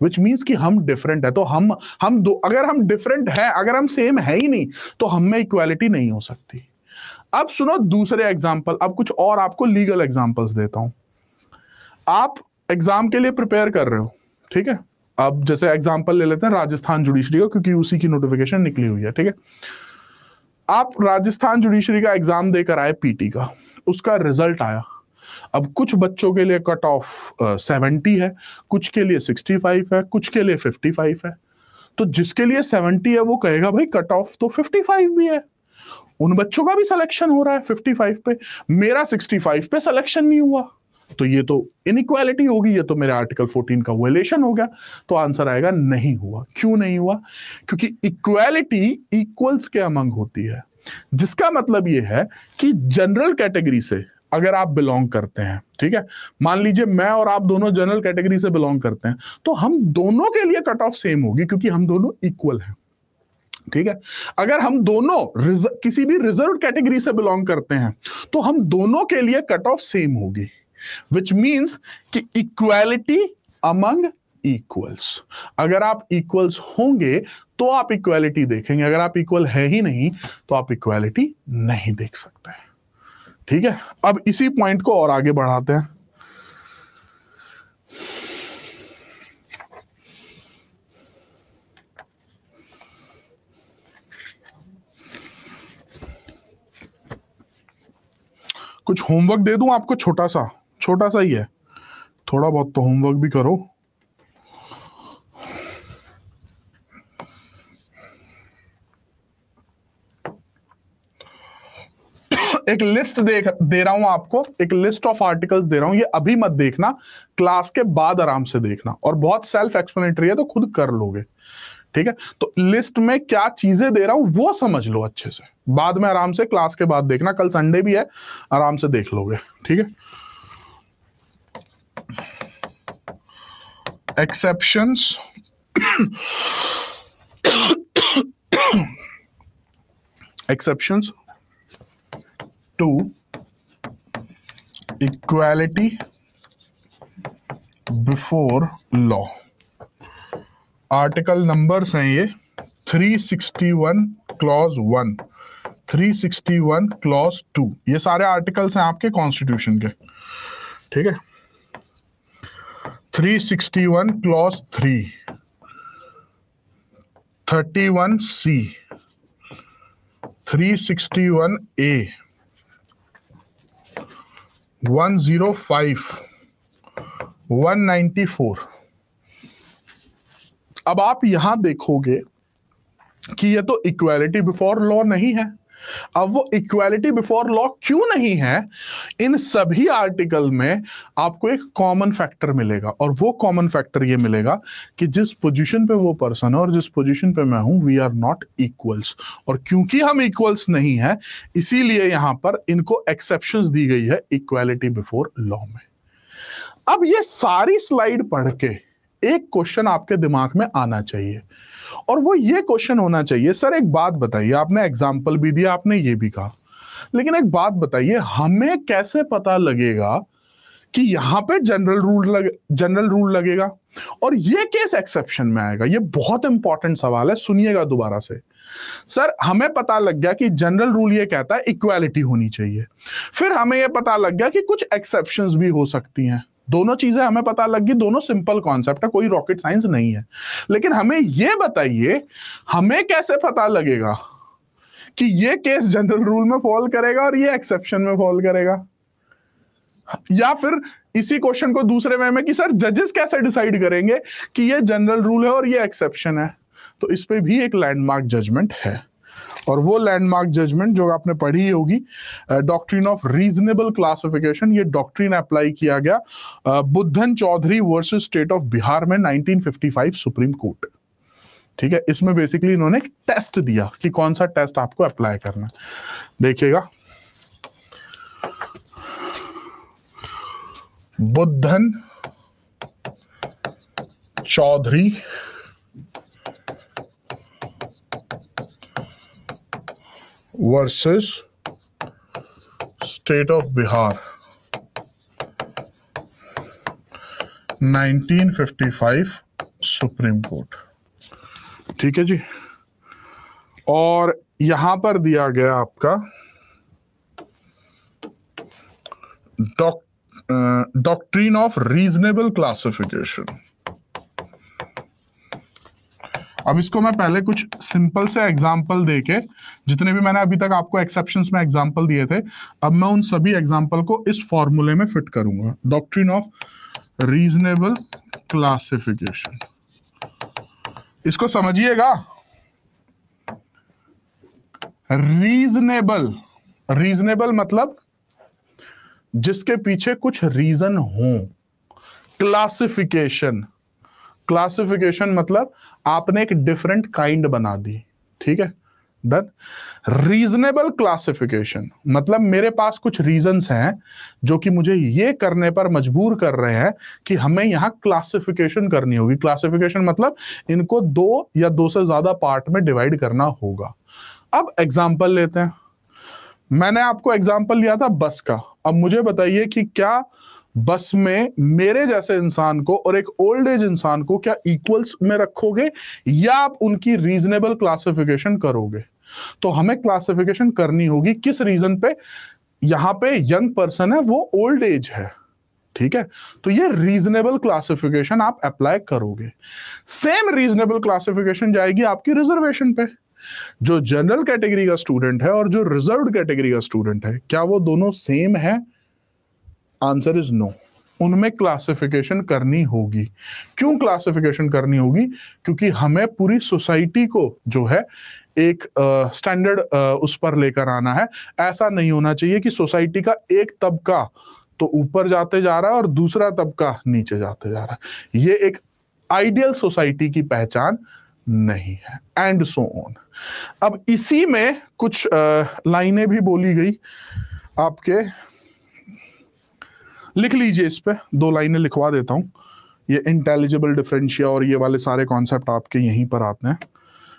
Speaker 1: Which means कि हम डिफरेंट है। तो हम दो, अगर हम डिफरेंट है, अगर हम सेम है ही नहीं तो हम में इक्वालिटी नहीं हो सकती। अब सुनो दूसरे एग्जाम्पल, अब कुछ और आपको लीगल एग्जाम्पल्स देता हूं। आप एग्जाम के लिए प्रिपेयर कर रहे हो, ठीक है, अब जैसे एग्जाम्पल ले लेते हैं राजस्थान जुडिशरी का, क्योंकि उसी की नोटिफिकेशन निकली हुई है, ठीक है। आप राजस्थान जुडिशरी का एग्जाम देकर आए, पीटी का, उसका रिजल्ट आया। अब कुछ बच्चों के लिए कट ऑफ 70 है, कुछ के लिए 65 है, कुछ के लिए 55 है। तो जिसके लिए 70 है वो कहेगा भाई कट ऑफ तो 55 भी है, उन बच्चों का भी सिलेक्शन हो रहा है 55 पे, मेरा 65 पे सिलेक्शन नहीं हुआ, तो ये तो इनइक्वालिटी होगी, ये तो मेरे आर्टिकल 14 का वायलेशन हो गया। तो आंसर आएगा नहीं हुआ। क्यों नहीं हुआ? क्योंकि इक्वालिटी इक्वल्स के अमंग होती है, जिसका मतलब ये है कि जनरल कैटेगरी से अगर आप बिलोंग करते हैं, ठीक है, मान लीजिए मैं और आप दोनों जनरल कैटेगरी से बिलोंग करते हैं, तो हम दोनों के लिए कट ऑफ सेम होगी क्योंकि हम दोनों इक्वल हैं, ठीक है। अगर हम दोनों किसी भी रिजर्व कैटेगरी से बिलोंग करते हैं तो हम दोनों के लिए कट ऑफ सेम होगी, विच मीन्स कि इक्वालिटी अमंग इक्वल्स। अगर आप इक्वल्स होंगे तो आप इक्वालिटी देखेंगे, अगर आप इक्वल है ही नहीं तो आप इक्वालिटी नहीं देख सकते, ठीक है। अब इसी पॉइंट को और आगे बढ़ाते हैं। कुछ होमवर्क दे दूं आपको, छोटा सा ही है, थोड़ा बहुत तो होमवर्क भी करो। एक लिस्ट दे रहा हूं आपको, एक लिस्ट ऑफ आर्टिकल्स दे रहा हूं, ये अभी मत देखना, क्लास के बाद आराम से देखना, और बहुत सेल्फ एक्सप्लेनेटरी है तो खुद कर लोगे, ठीक है। तो लिस्ट में क्या चीजें दे रहा हूं वो समझ लो अच्छे से, बाद में आराम से क्लास के बाद देखना, कल संडे भी है, आराम से देख लोगे, ठीक है। Exceptions exceptions to equality before law. Article numbers हैं ये 361 क्लॉज 1, 361 क्लॉज 2, ये सारे आर्टिकल्स हैं आपके कॉन्स्टिट्यूशन के, ठीक है। 361 क्लॉज 3, 31C, 361A, 105, 194। अब आप यहां देखोगे कि ये तो इक्वालिटी बिफोर लॉ नहीं है। अब वो इक्वालिटी बिफोर लॉ क्यों नहीं है? इन सभी आर्टिकल में आपको एक कॉमन फैक्टर मिलेगा, और वो कॉमन फैक्टर ये मिलेगा कि जिस पोजीशन पे वो पर्सन है और जिस पोजीशन पे मैं हूं, वी आर नॉट इक्वल्स। और क्योंकि हम इक्वल्स नहीं है, इसीलिए यहां पर इनको एक्सेप्शंस दी गई है इक्वालिटी बिफोर लॉ में। अब ये सारी स्लाइड पढ़ के एक क्वेश्चन आपके दिमाग में आना चाहिए, और वो ये क्वेश्चन होना चाहिए, सर एक बात बताइए, आपने एग्जाम्पल भी दिया, आपने ये भी कहा, लेकिन एक बात बताइए, हमें कैसे पता लगेगा कि यहां पे जनरल रूल लगेगा और ये केस एक्सेप्शन में आएगा? ये बहुत इंपॉर्टेंट सवाल है, सुनिएगा दोबारा से। सर हमें पता लग गया कि जनरल रूल ये कहता है इक्वालिटी होनी चाहिए, फिर हमें ये पता लग गया कि कुछ एक्सेप्शंस भी हो सकती हैं, दोनों चीजें हमें पता लग गई, दोनों सिंपल कॉन्सेप्ट है, कोई रॉकेट साइंस नहीं है। लेकिन हमें यह बताइए, हमें कैसे पता लगेगा कि ये केस जनरल रूल में फॉल करेगा और ये एक्सेप्शन में फॉल करेगा? या फिर इसी क्वेश्चन को दूसरे वे में कि सर जजेस कैसे डिसाइड करेंगे कि ये जनरल रूल है और ये एक्सेप्शन है? तो इस पे भी एक लैंडमार्क जजमेंट है। और वो लैंडमार्क जजमेंट जो आपने पढ़ी होगी, डॉक्ट्रिन ऑफ रीजनेबल क्लासिफिकेशन, ये डॉक्ट्रिन अप्लाई किया गया Buddhan Chaudhary versus state of Bihar में 1955 सुप्रीम कोर्ट। ठीक है, इसमें बेसिकली इन्होंने एक टेस्ट दिया कि कौन सा टेस्ट आपको अप्लाई करना है। देखिएगा, Buddhan Chaudhary versus state of Bihar 1955 supreme court. ठीक है जी, और यहां पर दिया गया आपका डॉक्ट्रिन ऑफ रीजनेबल क्लासिफिकेशन। अब इसको मैं पहले कुछ सिंपल से एग्जांपल देके, जितने भी मैंने अभी तक आपको एक्सेप्शंस में एग्जांपल दिए थे, अब मैं उन सभी एग्जांपल को इस फॉर्मूले में फिट करूंगा। डॉक्ट्रिन ऑफ रीजनेबल क्लासिफिकेशन, इसको समझिएगा। रीजनेबल, रीजनेबल मतलब जिसके पीछे कुछ रीजन हो। क्लासिफिकेशन, क्लासिफिकेशन मतलब आपने एक डिफरेंट काइंड बना दी। ठीक है, डन। रीजनेबल क्लासिफिकेशन मतलब मेरे पास कुछ रीजंस हैं जो कि मुझे ये करने पर मजबूर कर रहे हैं कि हमें यहां क्लासिफिकेशन करनी होगी। क्लासिफिकेशन मतलब इनको 2 या 2 से ज्यादा पार्ट में डिवाइड करना होगा। अब एग्जाम्पल लेते हैं। मैंने आपको एग्जाम्पल लिया था बस का। अब मुझे बताइए कि क्या बस में मेरे जैसे इंसान को और एक ओल्ड एज इंसान को क्या इक्वल्स में रखोगे या आप उनकी रीजनेबल क्लासिफिकेशन करोगे? तो हमें क्लासिफिकेशन करनी होगी किस रीजन पे? यहां पे यंग पर्सन है, वो ओल्ड एज है। ठीक है, तो ये रीजनेबल क्लासिफिकेशन आप अप्लाई करोगे। सेम रीजनेबल क्लासिफिकेशन जाएगी आपकी रिजर्वेशन पे। जो जनरल कैटेगरी का स्टूडेंट है और जो रिजर्व्ड कैटेगरी का स्टूडेंट है, क्या वो दोनों सेम है? Answer is no. उनमें क्लासिफिकेशन करनी होगी। क्यों क्लासिफिकेशन करनी होगी? क्योंकि हमें पूरी सोसाइटी को जो है एक स्टैंडर्ड उस पर लेकर आना है। ऐसा नहीं होना चाहिए कि सोसाइटी का एक तबका तो ऊपर जाते जा रहा है और दूसरा तबका नीचे जाते जा रहा है। ये एक आइडियल सोसाइटी की पहचान नहीं है, एंड सो ऑन। अब इसी में कुछ लाइनें भी बोली गई आपके, लिख लीजिए। इस पे 2 लाइनें लिखवा देता हूं। ये इंटेलिजिबल डिफरेंशिया और ये वाले सारे कॉन्सेप्ट आपके यहीं पर आते हैं।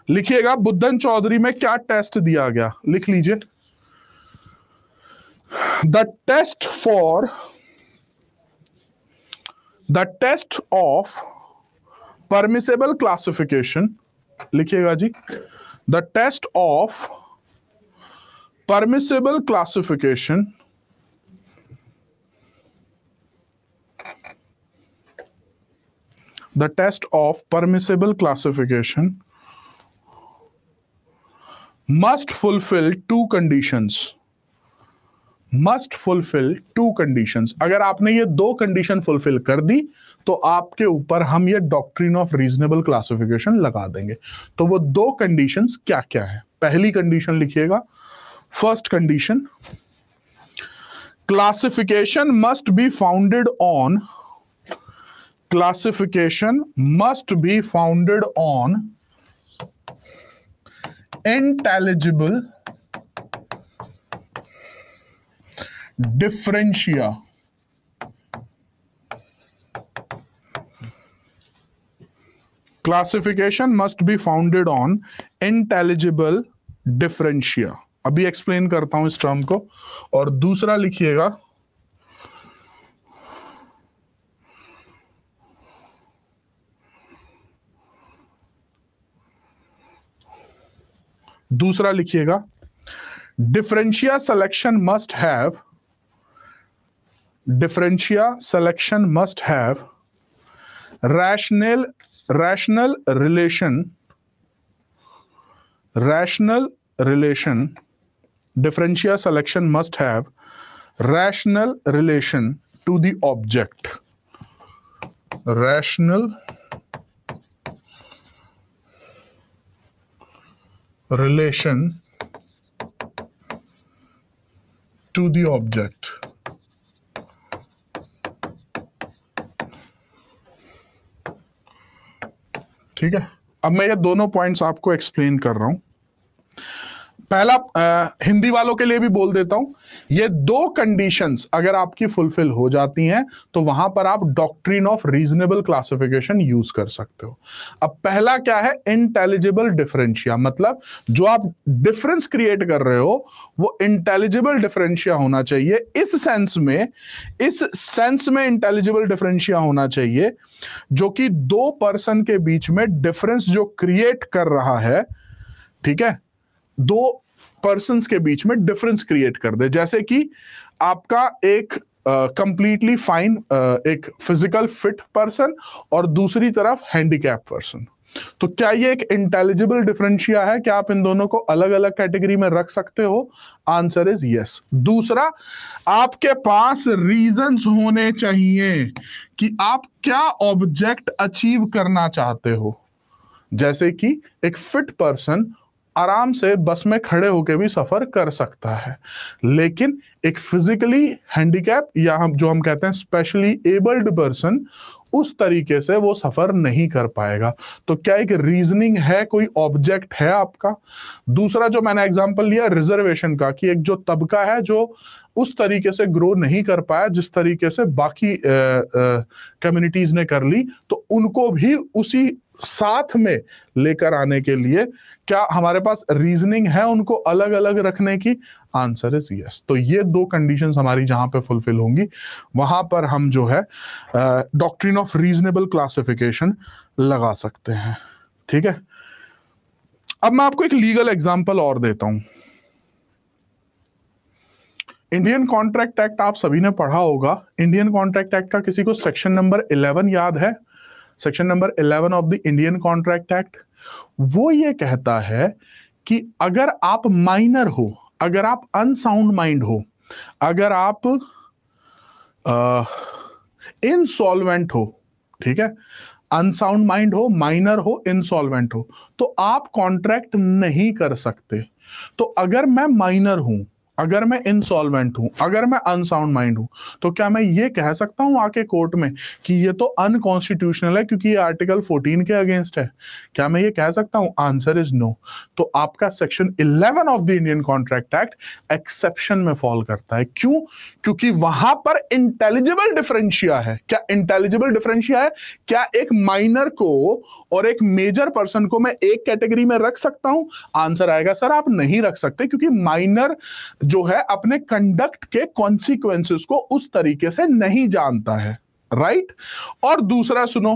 Speaker 1: लिखिएगा, बुद्धन चौधरी में क्या टेस्ट दिया गया, लिख लीजिए। The test of permissible classification, लिखिएगा जी। The test of permissible classification must fulfill 2 conditions. अगर आपने ये 2 कंडीशन फुलफिल कर दी तो आपके ऊपर हम ये डॉक्ट्रिन ऑफ रीजनेबल क्लासिफिकेशन लगा देंगे। तो वो 2 कंडीशंस क्या क्या है? पहली कंडीशन लिखिएगा, first condition, classification must be founded on intelligible differentia. Classification must be founded on intelligible differentia. अभी एक्सप्लेन करता हूं इस टर्म को। और दूसरा लिखिएगा, differentia selection must have rational relation. Differentia selection must have rational relation to the object. Rational relation to the object. ठीक है, अब मैं ये दोनों पॉइंट्स आपको एक्सप्लेन कर रहा हूं। पहला हिंदी वालों के लिए भी बोल देता हूं, ये दो कंडीशंस अगर आपकी फुलफिल हो जाती हैं तो वहां पर आप doctrine of reasonable classification use कर सकते हो। अब पहला क्या है, इंटेलिजिबल डिफरेंशिया, मतलब जो आप डिफरेंस क्रिएट कर रहे हो वो इंटेलिजिबल डिफरेंशिया होना चाहिए। इस सेंस में इंटेलिजिबल डिफरेंशिया होना चाहिए जो कि दो पर्सन के बीच में डिफरेंस जो क्रिएट कर रहा है, ठीक है, दो पर्सन्स के बीच में डिफरेंस क्रिएट कर दे। जैसे कि आपका एक कंप्लीटली फाइन एक फिजिकल फिट पर्सन और दूसरी तरफ हैंडीकैप पर्सन, तो क्या ये एक इंटेलिजिबल डिफरेंशिया है? क्या आप इन दोनों को अलग अलग कैटेगरी में रख सकते हो? Answer is yes. दूसरा, आपके पास रीजंस होने चाहिए कि आप क्या ऑब्जेक्ट अचीव करना चाहते हो। जैसे कि एक फिट पर्सन आराम से बस में खड़े होकर भी सफर कर सकता है, लेकिन एक फिजिकली हैंडीकैप या हम कहते हैं स्पेशली एबल्ड पर्सन, उस तरीके से वो सफर नहीं कर पाएगा। तो क्या एक रीजनिंग है, कोई ऑब्जेक्ट है आपका? दूसरा जो मैंने एग्जांपल लिया रिजर्वेशन का, कि एक जो तबका है जो उस तरीके से ग्रो नहीं कर पाया जिस तरीके से बाकी कम्युनिटीज ने कर ली, तो उनको भी उसी साथ में लेकर आने के लिए क्या हमारे पास रीजनिंग है उनको अलग अलग रखने की? Answer is yes. तो ये दो कंडीशंस हमारी जहां पे फुलफिल होंगी वहां पर हम जो है डॉक्ट्रिन ऑफ रीजनेबल क्लासिफिकेशन लगा सकते हैं। ठीक है, अब मैं आपको एक लीगल एग्जांपल और देता हूं। इंडियन कॉन्ट्रैक्ट एक्ट आप सभी ने पढ़ा होगा। इंडियन कॉन्ट्रैक्ट एक्ट का किसी को सेक्शन नंबर 11 याद है? Section number 11 of the Indian contract act, वो ये कहता है कि अगर आप माइनर हो, अगर आप अनसाउंड माइंड हो, अगर आप इनसॉल्वेंट हो, ठीक है, अनसाउंड माइंड हो, माइनर हो, इनसॉल्वेंट हो, तो आप कॉन्ट्रैक्ट नहीं कर सकते। तो अगर मैं माइनर हूं, अगर मैं इंसॉल्वेंट हूं, अगर मैं अनसाउंड माइंड हूं, तो क्या मैं ये कह सकता हूं आके कोर्ट में कि ये तो अनकॉन्स्टिट्यूशनल है क्योंकि ये आर्टिकल 14 के अगेंस्ट है? क्या मैं ये कह सकता हूं? Answer is no. तो आपका section 11 of the Indian contract act exception में फॉल करता है। क्यों? क्योंकि वहां पर इंटेलिजिबल डिफरेंशिया है। क्या इंटेलिजिबल डिफरेंशिया है? क्या एक माइनर को और एक मेजर पर्सन को मैं एक कैटेगरी में रख सकता हूं? आंसर आएगा सर आप नहीं रख सकते, क्योंकि माइनर जो है अपने कंडक्ट के कॉन्सिक्वेंसेस को उस तरीके से नहीं जानता है, राइट? और दूसरा सुनो,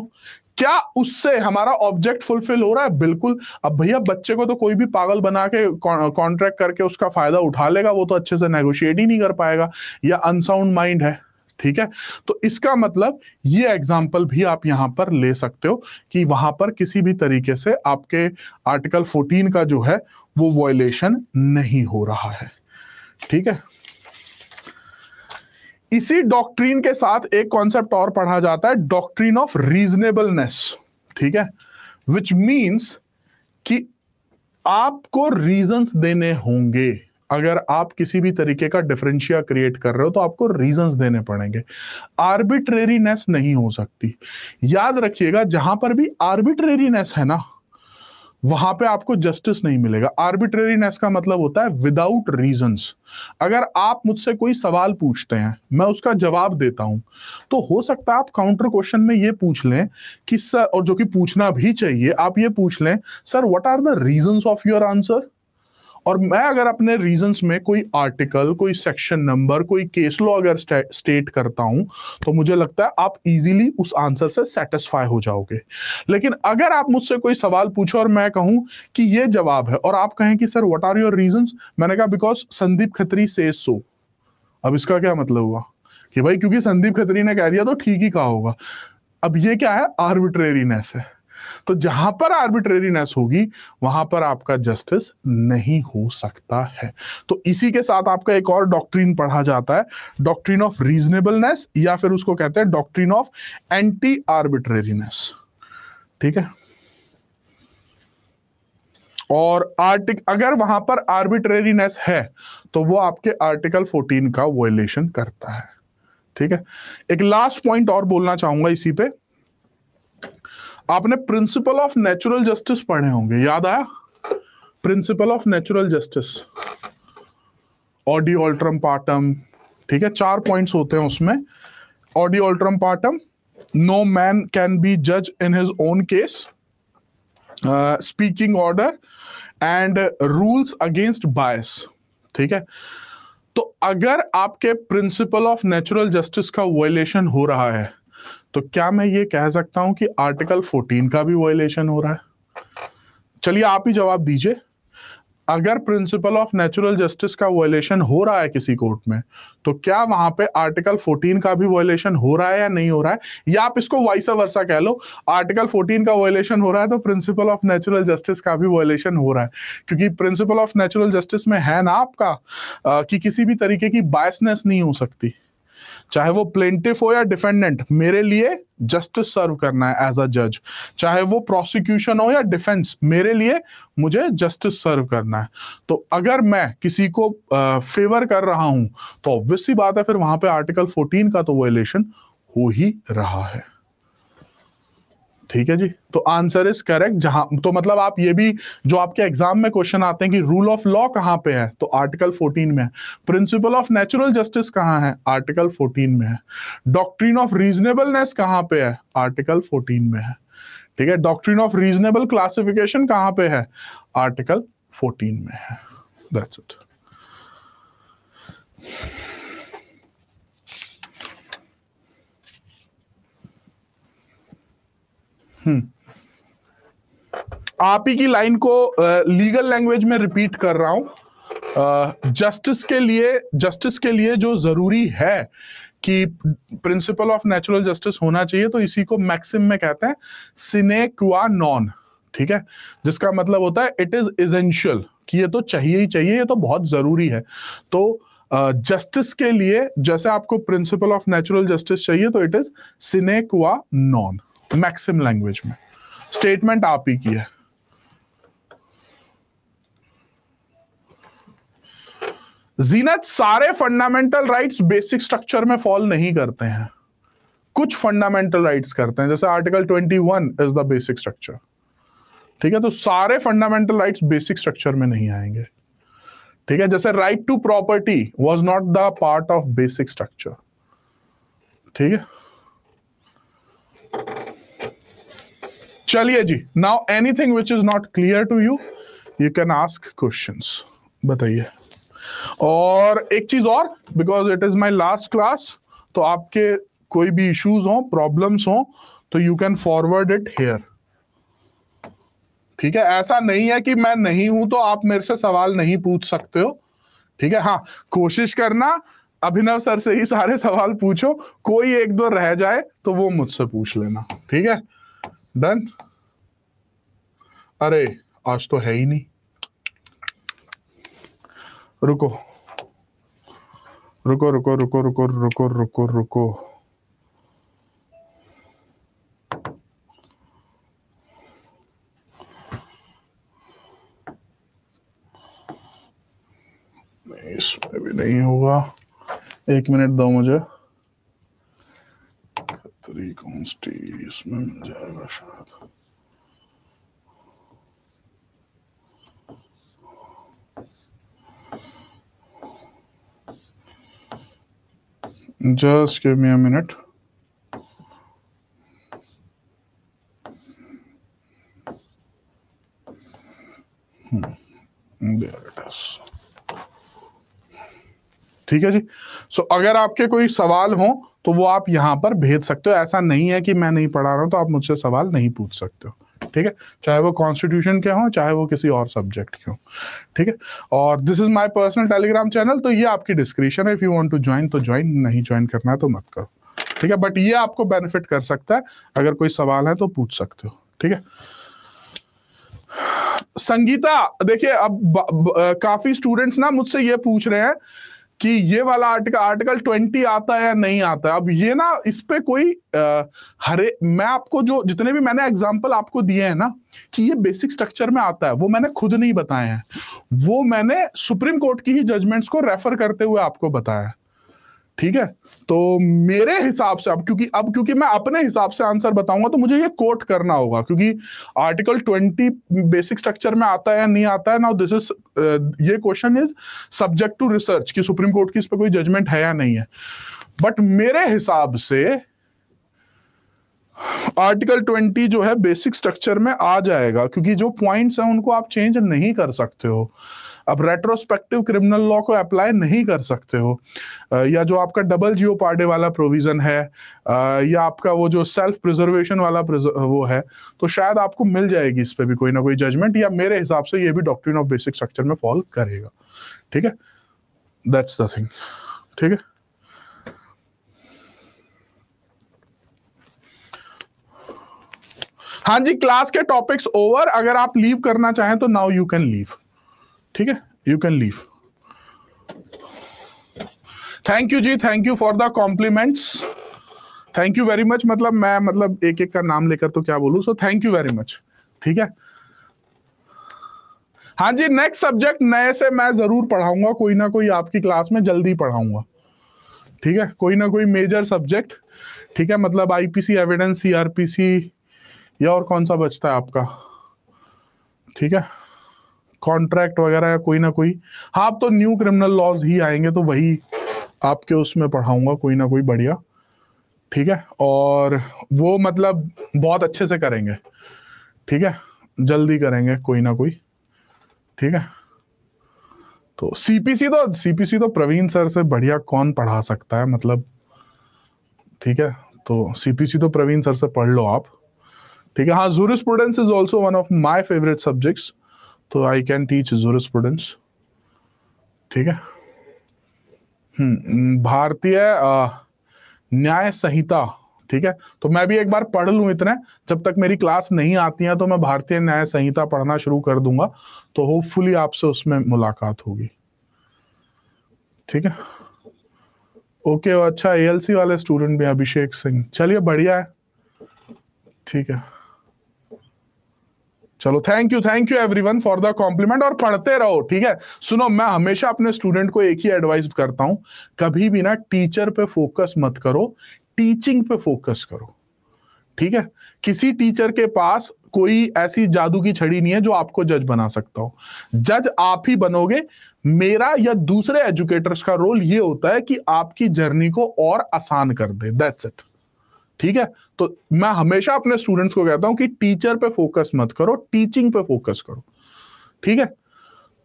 Speaker 1: क्या उससे हमारा ऑब्जेक्ट फुलफिल हो रहा है? बिल्कुल। अब भैया बच्चे को तो कोई भी पागल बना के कॉन्ट्रैक्ट करके उसका फायदा उठा लेगा, वो तो अच्छे से नेगोशिएट ही नहीं कर पाएगा, या अनसाउंड माइंड है। ठीक है, तो इसका मतलब ये एग्जाम्पल भी आप यहां पर ले सकते हो कि वहां पर किसी भी तरीके से आपके आर्टिकल 14 का जो है वो वायलेशन नहीं हो रहा है। ठीक है, इसी डॉक्ट्रीन के साथ एक कॉन्सेप्ट और पढ़ा जाता है, डॉक्ट्रीन ऑफ रीजनेबलनेस। ठीक है, विच मींस कि आपको रीजंस देने होंगे। अगर आप किसी भी तरीके का डिफरेंशिया क्रिएट कर रहे हो तो आपको रीजंस देने पड़ेंगे। आर्बिट्रेरीनेस नहीं हो सकती। याद रखिएगा, जहां पर भी आर्बिट्रेरीनेस है ना, वहां पे आपको जस्टिस नहीं मिलेगा। आर्बिट्रेरीनेस का मतलब होता है विदाउट रीजंस। अगर आप मुझसे कोई सवाल पूछते हैं, मैं उसका जवाब देता हूं, तो हो सकता है आप काउंटर क्वेश्चन में ये पूछ लें कि सर, और जो कि पूछना भी चाहिए, आप ये पूछ लें sir what are the reasons of your answer. और मैं अगर अपने रीजंस में कोई आर्टिकल, कोई सेक्शन नंबर, कोई केस लॉ अगर स्टेट करता हूं, तो मुझे लगता है आप इजीली उस आंसर से सेटिस्फाई हो जाओगे। लेकिन अगर आप मुझसे कोई सवाल पूछो और मैं कहूं कि ये जवाब है और आप कहें कि sir what are your reasons, मैंने कहा because Sandeep Khatri says so. अब इसका क्या मतलब हुआ कि भाई क्योंकि संदीप खत्री ने कह दिया तो ठीक ही कहा होगा। अब ये क्या है? आर्बिट्रेरीनेस है। तो जहां पर आर्बिट्रेरीनेस होगी वहां पर आपका जस्टिस नहीं हो सकता है। तो इसी के साथ आपका एक और डॉक्ट्रिन पढ़ा जाता है, डॉक्ट्रिन ऑफ रीजनेबलनेस, या फिर उसको कहते हैं डॉक्ट्रिन ऑफ एंटी आर्बिट्रेरीनेस। ठीक है, और अगर वहां पर आर्बिट्रेरीनेस है तो वो आपके आर्टिकल 14 का वायलेशन करता है। ठीक है, एक लास्ट पॉइंट और बोलना चाहूंगा इसी पे। आपने प्रिंसिपल ऑफ नेचुरल जस्टिस पढ़े होंगे, याद आया? Principle of natural justice, audi alteram partem, ठीक है, 4 पॉइंट्स होते हैं उसमें। Audi alteram partem, no man can be जज in his own case, speaking order and rules against bias. ठीक है, तो अगर आपके प्रिंसिपल ऑफ नेचुरल जस्टिस का वायलेशन हो रहा है तो क्या मैं ये कह सकता हूं कि आर्टिकल 14 का भी वायलेशन हो रहा है? चलिए आप ही जवाब दीजिए। अगर प्रिंसिपल ऑफ नेचुरल जस्टिस का वायलेशन हो रहा है किसी कोर्ट में तो क्या वहां पे आर्टिकल 14 का भी वायलेशन हो रहा है या नहीं हो रहा है? या आप इसको वाइस वर्सा कह लो, आर्टिकल 14 का वायलेशन हो रहा है तो प्रिंसिपल ऑफ नेचुरल जस्टिस का भी वायलेशन हो रहा है, क्योंकि प्रिंसिपल ऑफ नेचुरल जस्टिस में है ना आपका कि किसी भी तरीके की बायसनेस नहीं हो सकती, चाहे वो प्लेंटिफ हो या डिफेंडेंट, मेरे लिए जस्टिस सर्व करना है एज अ जज, चाहे वो प्रोसिक्यूशन हो या डिफेंस, मेरे लिए मुझे जस्टिस सर्व करना है। तो अगर मैं किसी को फेवर कर रहा हूं तो ऑब्वियस सी बात है फिर वहां पे आर्टिकल 14 का तो वायलेशन हो ही रहा है। ठीक है जी, तो आंसर इज करेक्ट। जहां तो मतलब आप ये भी, जो आपके एग्जाम में क्वेश्चन आते हैं कि रूल ऑफ लॉ कहां पे है, तो आर्टिकल 14 में है। प्रिंसिपल ऑफ नेचुरल जस्टिस कहां है? आर्टिकल 14 में है। डॉक्ट्रिन ऑफ रीजनेबलनेस कहां पे है? आर्टिकल 14 में है। ठीक है, डॉक्ट्रिन ऑफ रीजनेबल क्लासिफिकेशन कहां पे है? आर्टिकल 14 में है। That's it. आप ही की लाइन को लीगल लैंग्वेज में रिपीट कर रहा हूं। जस्टिस के लिए जो जरूरी है कि प्रिंसिपल ऑफ नेचुरल जस्टिस होना चाहिए, तो इसी को मैक्सिम में कहते हैं सिने क्वा नॉन। ठीक है, जिसका मतलब होता है इट इज एसेंशियल, कि ये तो चाहिए ही चाहिए, ये तो बहुत जरूरी है। तो जस्टिस के लिए जैसे आपको प्रिंसिपल ऑफ नेचुरल जस्टिस चाहिए तो इट इज सिने क्वा नॉन, मैक्सिम लैंग्वेज में। स्टेटमेंट आप ही की है। जीनत, सारे फंडामेंटल राइट्स बेसिक स्ट्रक्चर में फॉल नहीं करते हैं, कुछ फंडामेंटल राइट्स करते हैं, जैसे article 21 is the basic structure. ठीक है, तो सारे फंडामेंटल राइट्स बेसिक स्ट्रक्चर में नहीं आएंगे। ठीक है, जैसे right to property was not the part of basic structure. ठीक है, चलिए जी, now anything which is not clear to you can ask questions, बताइए। और एक चीज और, because it is my last class, तो आपके कोई भी इश्यूज हो, प्रॉब्लम्स हो, तो you can forward it here. ठीक है, ऐसा नहीं है कि मैं नहीं हूं तो आप मेरे से सवाल नहीं पूछ सकते हो। ठीक है, हाँ, कोशिश करना अभिनव सर से ही सारे सवाल पूछो, कोई एक दो रह जाए तो वो मुझसे पूछ लेना। ठीक है, डन। अरे आज तो है ही नहीं, रुको रुको रुको रुको रुको रुको रुको रुको, नहीं इसमें भी नहीं होगा, 1 मिनट दो मुझे। इसमें मिल जाएगा शायद। Just give me a minute. There it is. ठीक है जी, सो अगर आपके कोई सवाल हो तो वो आप यहां पर भेज सकते हो। ऐसा नहीं है कि मैं नहीं पढ़ा रहा हूं तो आप मुझसे सवाल नहीं पूछ सकते हो। ठीक है, चाहे वो कॉन्स्टिट्यूशन के हो, चाहे वो किसी और सब्जेक्ट के हो। ठीक है, और this is my personal Telegram channel, तो ये आपकी डिस्क्रिप्शन है। If you want to join तो ज्वाइन, नहीं ज्वाइन करना है तो मत करो। ठीक है, बट ये आपको बेनिफिट कर सकता है, अगर कोई सवाल है तो पूछ सकते हो। ठीक है, संगीता, देखिए अब काफी स्टूडेंट्स ना मुझसे ये पूछ रहे हैं कि ये वाला आर्टिकल 20 आता है या नहीं आता है। अब ये ना, इस पे कोई मैं आपको जो जितने भी मैंने एग्जांपल आपको दिए हैं ना कि ये बेसिक स्ट्रक्चर में आता है, वो मैंने खुद नहीं बताए हैं, वो मैंने सुप्रीम कोर्ट की ही जजमेंट्स को रेफर करते हुए आपको बताया है। ठीक है, तो मेरे हिसाब से अब क्योंकि मैं अपने हिसाब से आंसर बताऊंगा तो मुझे ये कोट करना होगा, क्योंकि आर्टिकल 20 बेसिक स्ट्रक्चर में आता है या नहीं आता है। नाउ दिस इज ये question is subject to research कि सुप्रीम कोर्ट की इस पर कोई जजमेंट है या नहीं है। बट मेरे हिसाब से आर्टिकल 20 जो है बेसिक स्ट्रक्चर में आ जाएगा, क्योंकि जो पॉइंट्स हैं उनको आप चेंज नहीं कर सकते हो। अब रेट्रोस्पेक्टिव क्रिमिनल लॉ को अप्लाई नहीं कर सकते हो, या जो आपका डबल जियोपार्डी वाला प्रोविजन है, या आपका वो जो सेल्फ प्रिजर्वेशन वाला वो है, तो शायद आपको मिल जाएगी इस पे भी कोई ना कोई जजमेंट, या मेरे हिसाब से ये भी डॉक्ट्रिन ऑफ बेसिक स्ट्रक्चर में फॉल करेगा। ठीक है, दैट्स द थिंग। ठीक है, हाँ जी, क्लास के टॉपिक्स ओवर। अगर आप लीव करना चाहें तो नाउ यू कैन लीव। ठीक है, you can leave. Thank you जी, thank you for the compliments, thank you very much. मैं एक एक का नाम लेकर तो क्या बोलूं, so thank you very much. ठीक है, हाँ जी, नेक्स्ट सब्जेक्ट नए से मैं जरूर पढ़ाऊंगा, कोई ना कोई आपकी क्लास में जल्दी पढ़ाऊंगा। ठीक है, कोई ना कोई मेजर सब्जेक्ट। ठीक है, मतलब आईपीसी, एविडेंस, सीआरपीसी, या और कौन सा बचता है आपका। ठीक है, कॉन्ट्रैक्ट वगैरह या कोई ना कोई। हाँ, अब तो न्यू क्रिमिनल लॉज ही आएंगे तो वही आपके उसमें पढ़ाऊंगा कोई ना कोई बढ़िया। ठीक है, और वो मतलब बहुत अच्छे से करेंगे। ठीक है, जल्दी करेंगे कोई ना कोई। ठीक है, तो सीपीसी तो प्रवीण सर से बढ़िया कौन पढ़ा सकता है, मतलब। ठीक है, तो सीपीसी तो प्रवीण सर से पढ़ लो आप। ठीक है, हाँ, jurisprudence is also one of my favourite subjects, तो आई कैन टीच जूरिस्प्रूडेंस। ठीक है, भारतीय न्याय संहिता। ठीक है, तो मैं भी एक बार पढ़ लूं इतने, जब तक मेरी क्लास नहीं आती है तो मैं भारतीय न्याय संहिता पढ़ना शुरू कर दूंगा, तो होपफुली आपसे उसमें मुलाकात होगी। ठीक है, ओके, अच्छा, एएलसी वाले स्टूडेंट भी, अभिषेक सिंह, चलिए बढ़िया है। ठीक है, चलो, thank you everyone for the compliment, और पढ़ते रहो। ठीक है, सुनो, मैं हमेशा अपने स्टूडेंट को एक ही एडवाइस करता हूं, कभी भी ना टीचर पे फोकस मत करो, टीचिंग पे फोकस करो। ठीक है, किसी टीचर के पास कोई ऐसी जादू की छड़ी नहीं है जो आपको जज बना सकता हो, जज आप ही बनोगे। मेरा या दूसरे एजुकेटर्स का रोल ये होता है कि आपकी जर्नी को और आसान कर दे, दैट्स इट। ठीक है, तो मैं हमेशा अपने स्टूडेंट्स को कहता हूं कि टीचर पे फोकस मत करो, टीचिंग पे फोकस करो। ठीक है,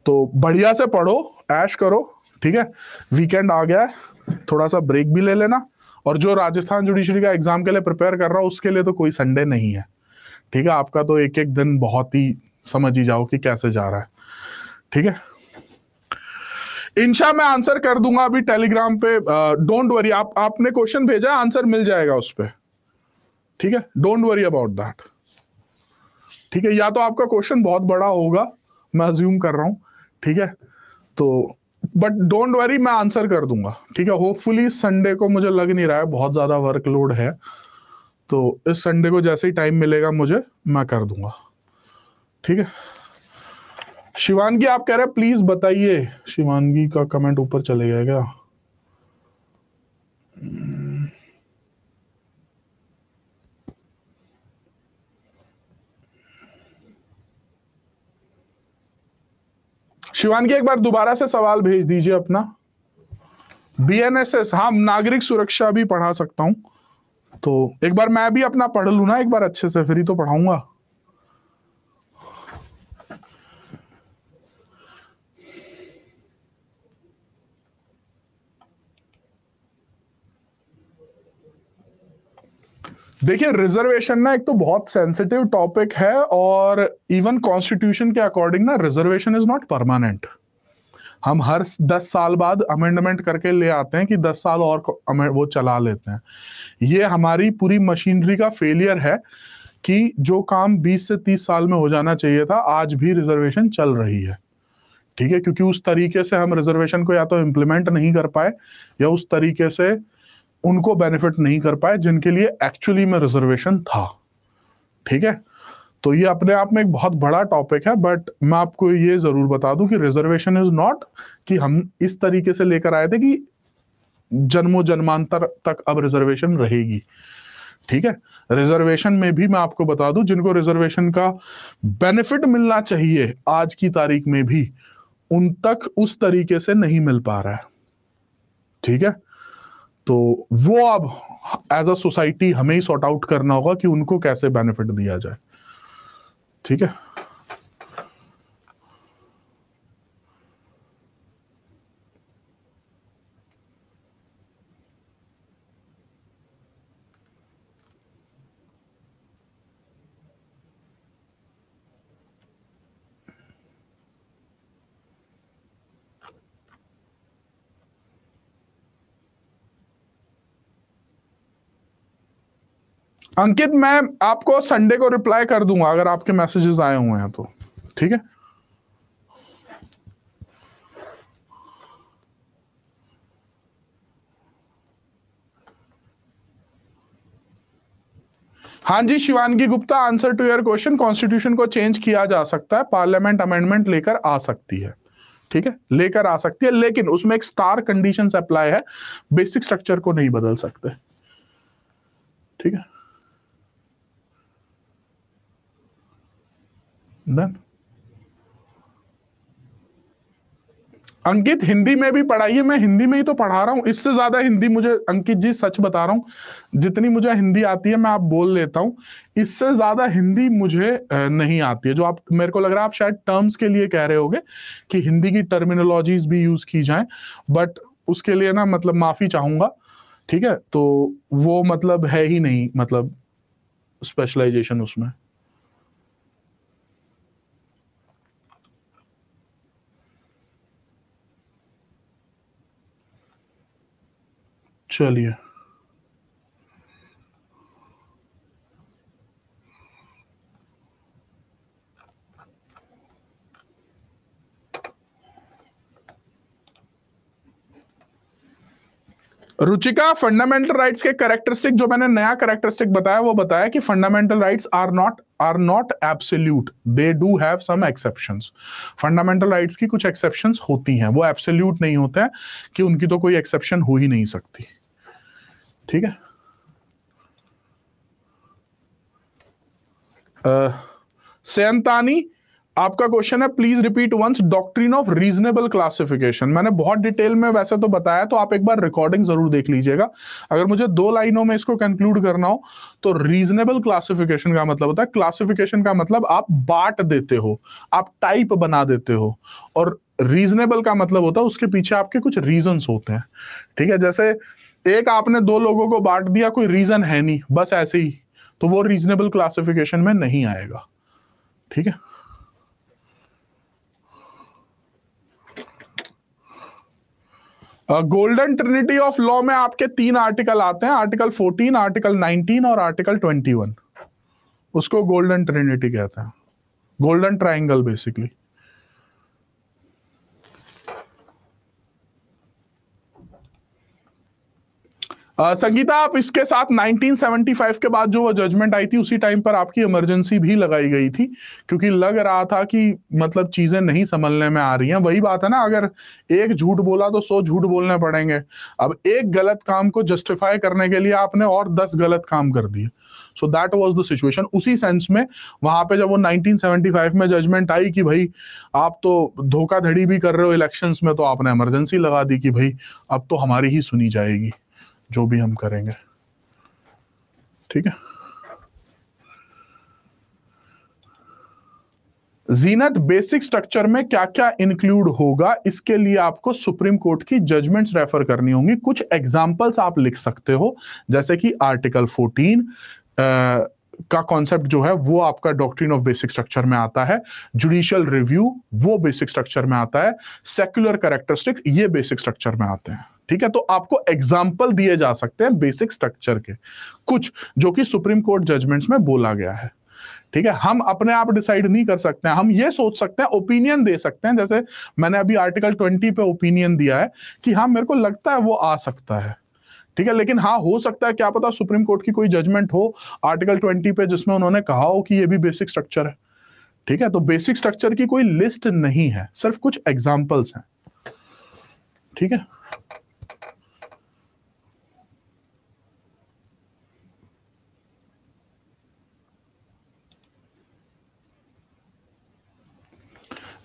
Speaker 1: तो बढ़िया से पढ़ो, ऐश करो। ठीक है, वीकेंड आ गया है, थोड़ा सा ब्रेक भी ले लेना, और जो राजस्थान जुडिशरी का एग्जाम के लिए प्रिपेयर कर रहा हूं उसके लिए तो कोई संडे नहीं है। ठीक है, आपका तो एक एक दिन बहुत ही समझ ही जाओ कि कैसे जा रहा है। ठीक है, इंशा मैं आंसर कर दूंगा अभी टेलीग्राम पे, डोंट वरी, आपने क्वेश्चन भेजा, आंसर मिल जाएगा उस पर। ठीक है, डोंट वरी अबाउट दैट। ठीक है, या तो आपका क्वेश्चन बहुत बड़ा होगा, मैं अज्यूम कर रहा हूं। ठीक है, तो बट डोंट वरी, मैं आंसर कर दूंगा। ठीक है, होपफुली संडे को, मुझे लग नहीं रहा है बहुत ज्यादा वर्कलोड है, तो इस संडे को जैसे ही टाइम मिलेगा मुझे, मैं कर दूंगा। ठीक है, शिवानगी आप कह रहे हैं प्लीज बताइए, शिवानगी का कमेंट ऊपर चले गया क्या। शिवानगी एक बार दोबारा से सवाल भेज दीजिए अपना। बीएनएसएस, हाँ, नागरिक सुरक्षा भी पढ़ा सकता हूं, तो एक बार मैं भी अपना पढ़ लूं ना एक बार अच्छे से, फिर ही तो पढ़ाऊंगा। देखिए, रिजर्वेशन ना एक तो बहुत सेंसिटिव टॉपिक है, और इवन कॉन्स्टिट्यूशन के अकॉर्डिंग ना रिजर्वेशन इज नॉट परमानेंट। हम हर 10 साल बाद अमेंडमेंट करके ले आते हैं कि 10 साल और वो चला लेते हैं। ये हमारी पूरी मशीनरी का फेलियर है कि जो काम 20 से 30 साल में हो जाना चाहिए था, आज भी रिजर्वेशन चल रही है। ठीक है, क्योंकि उस तरीके से हम रिजर्वेशन को या तो इम्प्लीमेंट नहीं कर पाए या उस तरीके से उनको बेनिफिट नहीं कर पाए जिनके लिए एक्चुअली में रिजर्वेशन था। ठीक है, तो ये अपने आप में एक बहुत बड़ा टॉपिक है, बट मैं आपको ये जरूर बता दूं कि रिजर्वेशन इज नॉट कि हम इस तरीके से लेकर आए थे कि जन्मों जन्मांतर तक अब रिजर्वेशन रहेगी। ठीक है, रिजर्वेशन में भी मैं आपको बता दूं जिनको रिजर्वेशन का बेनिफिट मिलना चाहिए आज की तारीख में भी उन तक उस तरीके से नहीं मिल पा रहा है। ठीक है, तो वो अब एज अ सोसाइटी हमें ही सॉर्ट आउट करना होगा कि उनको कैसे बेनिफिट दिया जाए। ठीक है, अंकित मैं आपको संडे को रिप्लाई कर दूंगा अगर आपके मैसेजेस आए हुए हैं तो। ठीक है, हाँ जी Shivangi Gupta, answer to your question, constitution को चेंज किया जा सकता है, पार्लियामेंट अमेंडमेंट लेकर आ सकती है। ठीक है, लेकर आ सकती है, लेकिन उसमें एक स्टार कंडीशंस अप्लाई है, बेसिक स्ट्रक्चर को नहीं बदल सकते। ठीक है, डन। अंकित हिंदी में भी पढ़ाइए, मैं हिंदी में ही तो पढ़ा रहा हूं, इससे ज्यादा हिंदी मुझे, अंकित जी सच बता रहा हूं, जितनी मुझे हिंदी आती है मैं आप बोल लेता हूं, इससे ज्यादा हिंदी मुझे नहीं आती है। जो आप, मेरे को लग रहा है आप शायद टर्म्स के लिए कह रहे होगे कि हिंदी की टर्मिनोलॉजीज भी यूज की जाए, बट उसके लिए ना मतलब माफी चाहूंगा। ठीक है, तो वो मतलब है ही नहीं, मतलब स्पेशलाइजेशन उसमें। चलिए, रुचिका, फंडामेंटल राइट्स के कैरेक्टरिस्टिक, जो मैंने नया कैरेक्टरिस्टिक बताया वो बताया कि fundamental rights are not absolute, they do have some exceptions. Fundamental rights की कुछ एक्सेप्शंस होती हैं, वो एब्सोल्यूट नहीं होते हैं कि उनकी तो कोई एक्सेप्शन हो ही नहीं सकती। ठीक है, सेंतानी, आपका क्वेश्चन है please repeat once doctrine of reasonable classification. मैंने बहुत डिटेल में वैसे तो बताया, तो आप एक बार रिकॉर्डिंग जरूर देख लीजिएगा। अगर मुझे 2 लाइनों में इसको कंक्लूड करना हो तो रीजनेबल क्लासिफिकेशन का मतलब होता है, क्लासिफिकेशन का मतलब आप बांट देते हो, आप टाइप बना देते हो, और रीजनेबल का मतलब होता है उसके पीछे आपके कुछ रीजंस होते हैं। ठीक है, जैसे एक आपने 2 लोगों को बांट दिया, कोई रीजन है नहीं, बस ऐसे ही, तो वो रीजनेबल क्लासिफिकेशन में नहीं आएगा। ठीक है, गोल्डन ट्रिनिटी ऑफ लॉ में आपके 3 आर्टिकल आते हैं, आर्टिकल 14, आर्टिकल 19 और आर्टिकल 21। उसको गोल्डन ट्रिनिटी कहते हैं, गोल्डन ट्राइंगल बेसिकली। संगीता, आप इसके साथ 1975 के बाद जो वो जजमेंट आई थी उसी टाइम पर आपकी इमरजेंसी भी लगाई गई थी, क्योंकि लग रहा था कि मतलब चीजें नहीं संभलने में आ रही हैं। वही बात है ना, अगर एक झूठ बोला तो 100 झूठ बोलने पड़ेंगे। अब एक गलत काम को जस्टिफाई करने के लिए आपने और 10 गलत काम कर दिए। So that was the situation. उसी सेंस में वहां पे जब वो 1975 में जजमेंट आई कि भाई आप तो धोखाधड़ी भी कर रहे हो इलेक्शंस में, तो आपने इमरजेंसी लगा दी कि भाई अब तो हमारी ही सुनी जाएगी जो भी हम करेंगे। ठीक है, जीनत, बेसिक स्ट्रक्चर में क्या क्या इंक्लूड होगा, इसके लिए आपको सुप्रीम कोर्ट की जजमेंट्स रेफर करनी होंगी। कुछ एग्जांपल्स आप लिख सकते हो, जैसे कि आर्टिकल 14 का कॉन्सेप्ट जो है वो आपका डॉक्ट्रिन ऑफ बेसिक स्ट्रक्चर में आता है, जुडिशियल रिव्यू वो बेसिक स्ट्रक्चर में आता है, सेक्युलर कैरेक्टरिस्टिक ये बेसिक स्ट्रक्चर में आते हैं। ठीक है, तो आपको एग्जाम्पल दिए जा सकते हैं बेसिक स्ट्रक्चर के कुछ, जो कि सुप्रीम कोर्ट जजमेंट्स में बोला गया है। ठीक है, हम अपने आप डिसाइड नहीं कर सकते हैं, हम ये सोच सकते हैं, ओपिनियन दे सकते हैं, जैसे मैंने अभी आर्टिकल 20 पे ओपिनियन दिया है कि हाँ मेरे को लगता है वो आ सकता है, ठीक है, लेकिन हाँ हो सकता है, क्या पता सुप्रीम कोर्ट की कोई जजमेंट हो आर्टिकल 20 पे जिसमें उन्होंने कहा हो कि ये भी बेसिक स्ट्रक्चर है, ठीक है, तो बेसिक स्ट्रक्चर की कोई लिस्ट नहीं है, सिर्फ कुछ एग्जाम्पल्स हैं, ठीक है।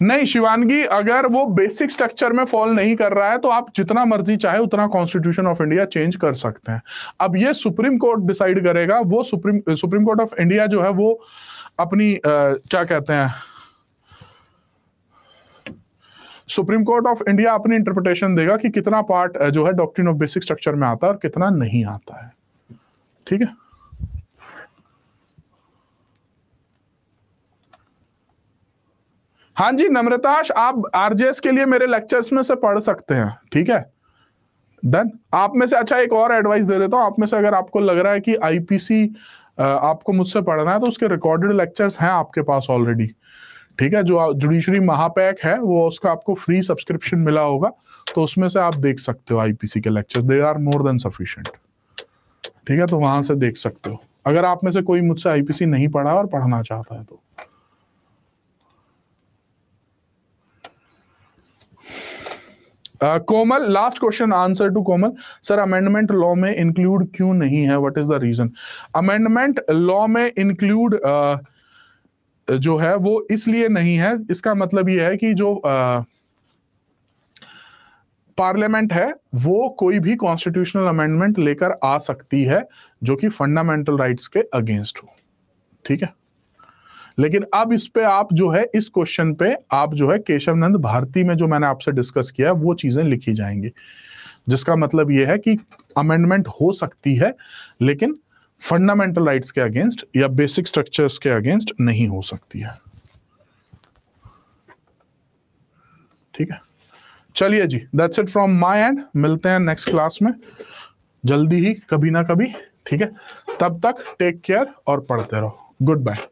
Speaker 1: नहीं शिवानगी, अगर वो बेसिक स्ट्रक्चर में फॉल नहीं कर रहा है तो आप जितना मर्जी चाहे उतना कॉन्स्टिट्यूशन ऑफ इंडिया चेंज कर सकते हैं। अब ये सुप्रीम कोर्ट डिसाइड करेगा, वो सुप्रीम कोर्ट ऑफ इंडिया जो है वो अपनी क्या कहते हैं, सुप्रीम कोर्ट ऑफ इंडिया अपनी इंटरप्रिटेशन देगा कि कितना पार्ट जो है डॉक्ट्रिन ऑफ बेसिक स्ट्रक्चर में आता है और कितना नहीं आता है, ठीक है। हाँ जी नम्रताश, आप आरजेएस के लिए मेरे लेक्चर्स में से पढ़ सकते हैं, ठीक है, डन। आप में से, अच्छा एक और एडवाइस दे देता हूं, आप में से अगर आपको लग रहा है कि आईपीसी आपको मुझसे पढ़ना है तो उसके रिकॉर्डेड लेक्चर्स हैं आपके पास ऑलरेडी, ठीक है, जो जुडिशरी महापैक है वो उसका आपको फ्री सब्सक्रिप्शन मिला होगा, तो उसमें से आप देख सकते हो आईपीसी के lectures, they are more than sufficient, ठीक है, तो वहां से देख सकते हो अगर आप में से कोई मुझसे आईपीसी नहीं पढ़ा और पढ़ना चाहता है तो। Komal, last question answer to Komal, sir amendment law में इंक्लूड क्यों नहीं है, what is the reason? Amendment law में इंक्लूड जो है वो इसलिए नहीं है, इसका मतलब ये है कि जो पार्लियामेंट है वो कोई भी कॉन्स्टिट्यूशनल अमेंडमेंट लेकर आ सकती है जो कि फंडामेंटल राइट्स के अगेंस्ट हो, ठीक है, लेकिन अब इस पे आप जो है, इस क्वेश्चन पे आप जो है केशव नंद भारती में जो मैंने आपसे डिस्कस किया है वो चीजें लिखी जाएंगी, जिसका मतलब ये है कि अमेंडमेंट हो सकती है लेकिन फंडामेंटल राइट्स के अगेंस्ट या बेसिक स्ट्रक्चर्स के अगेंस्ट नहीं हो सकती है, ठीक है। चलिए जी, that's it from my end, मिलते हैं नेक्स्ट क्लास में जल्दी ही कभी ना कभी, ठीक है, तब तक टेक केयर और पढ़ते रहो, गुड बाय।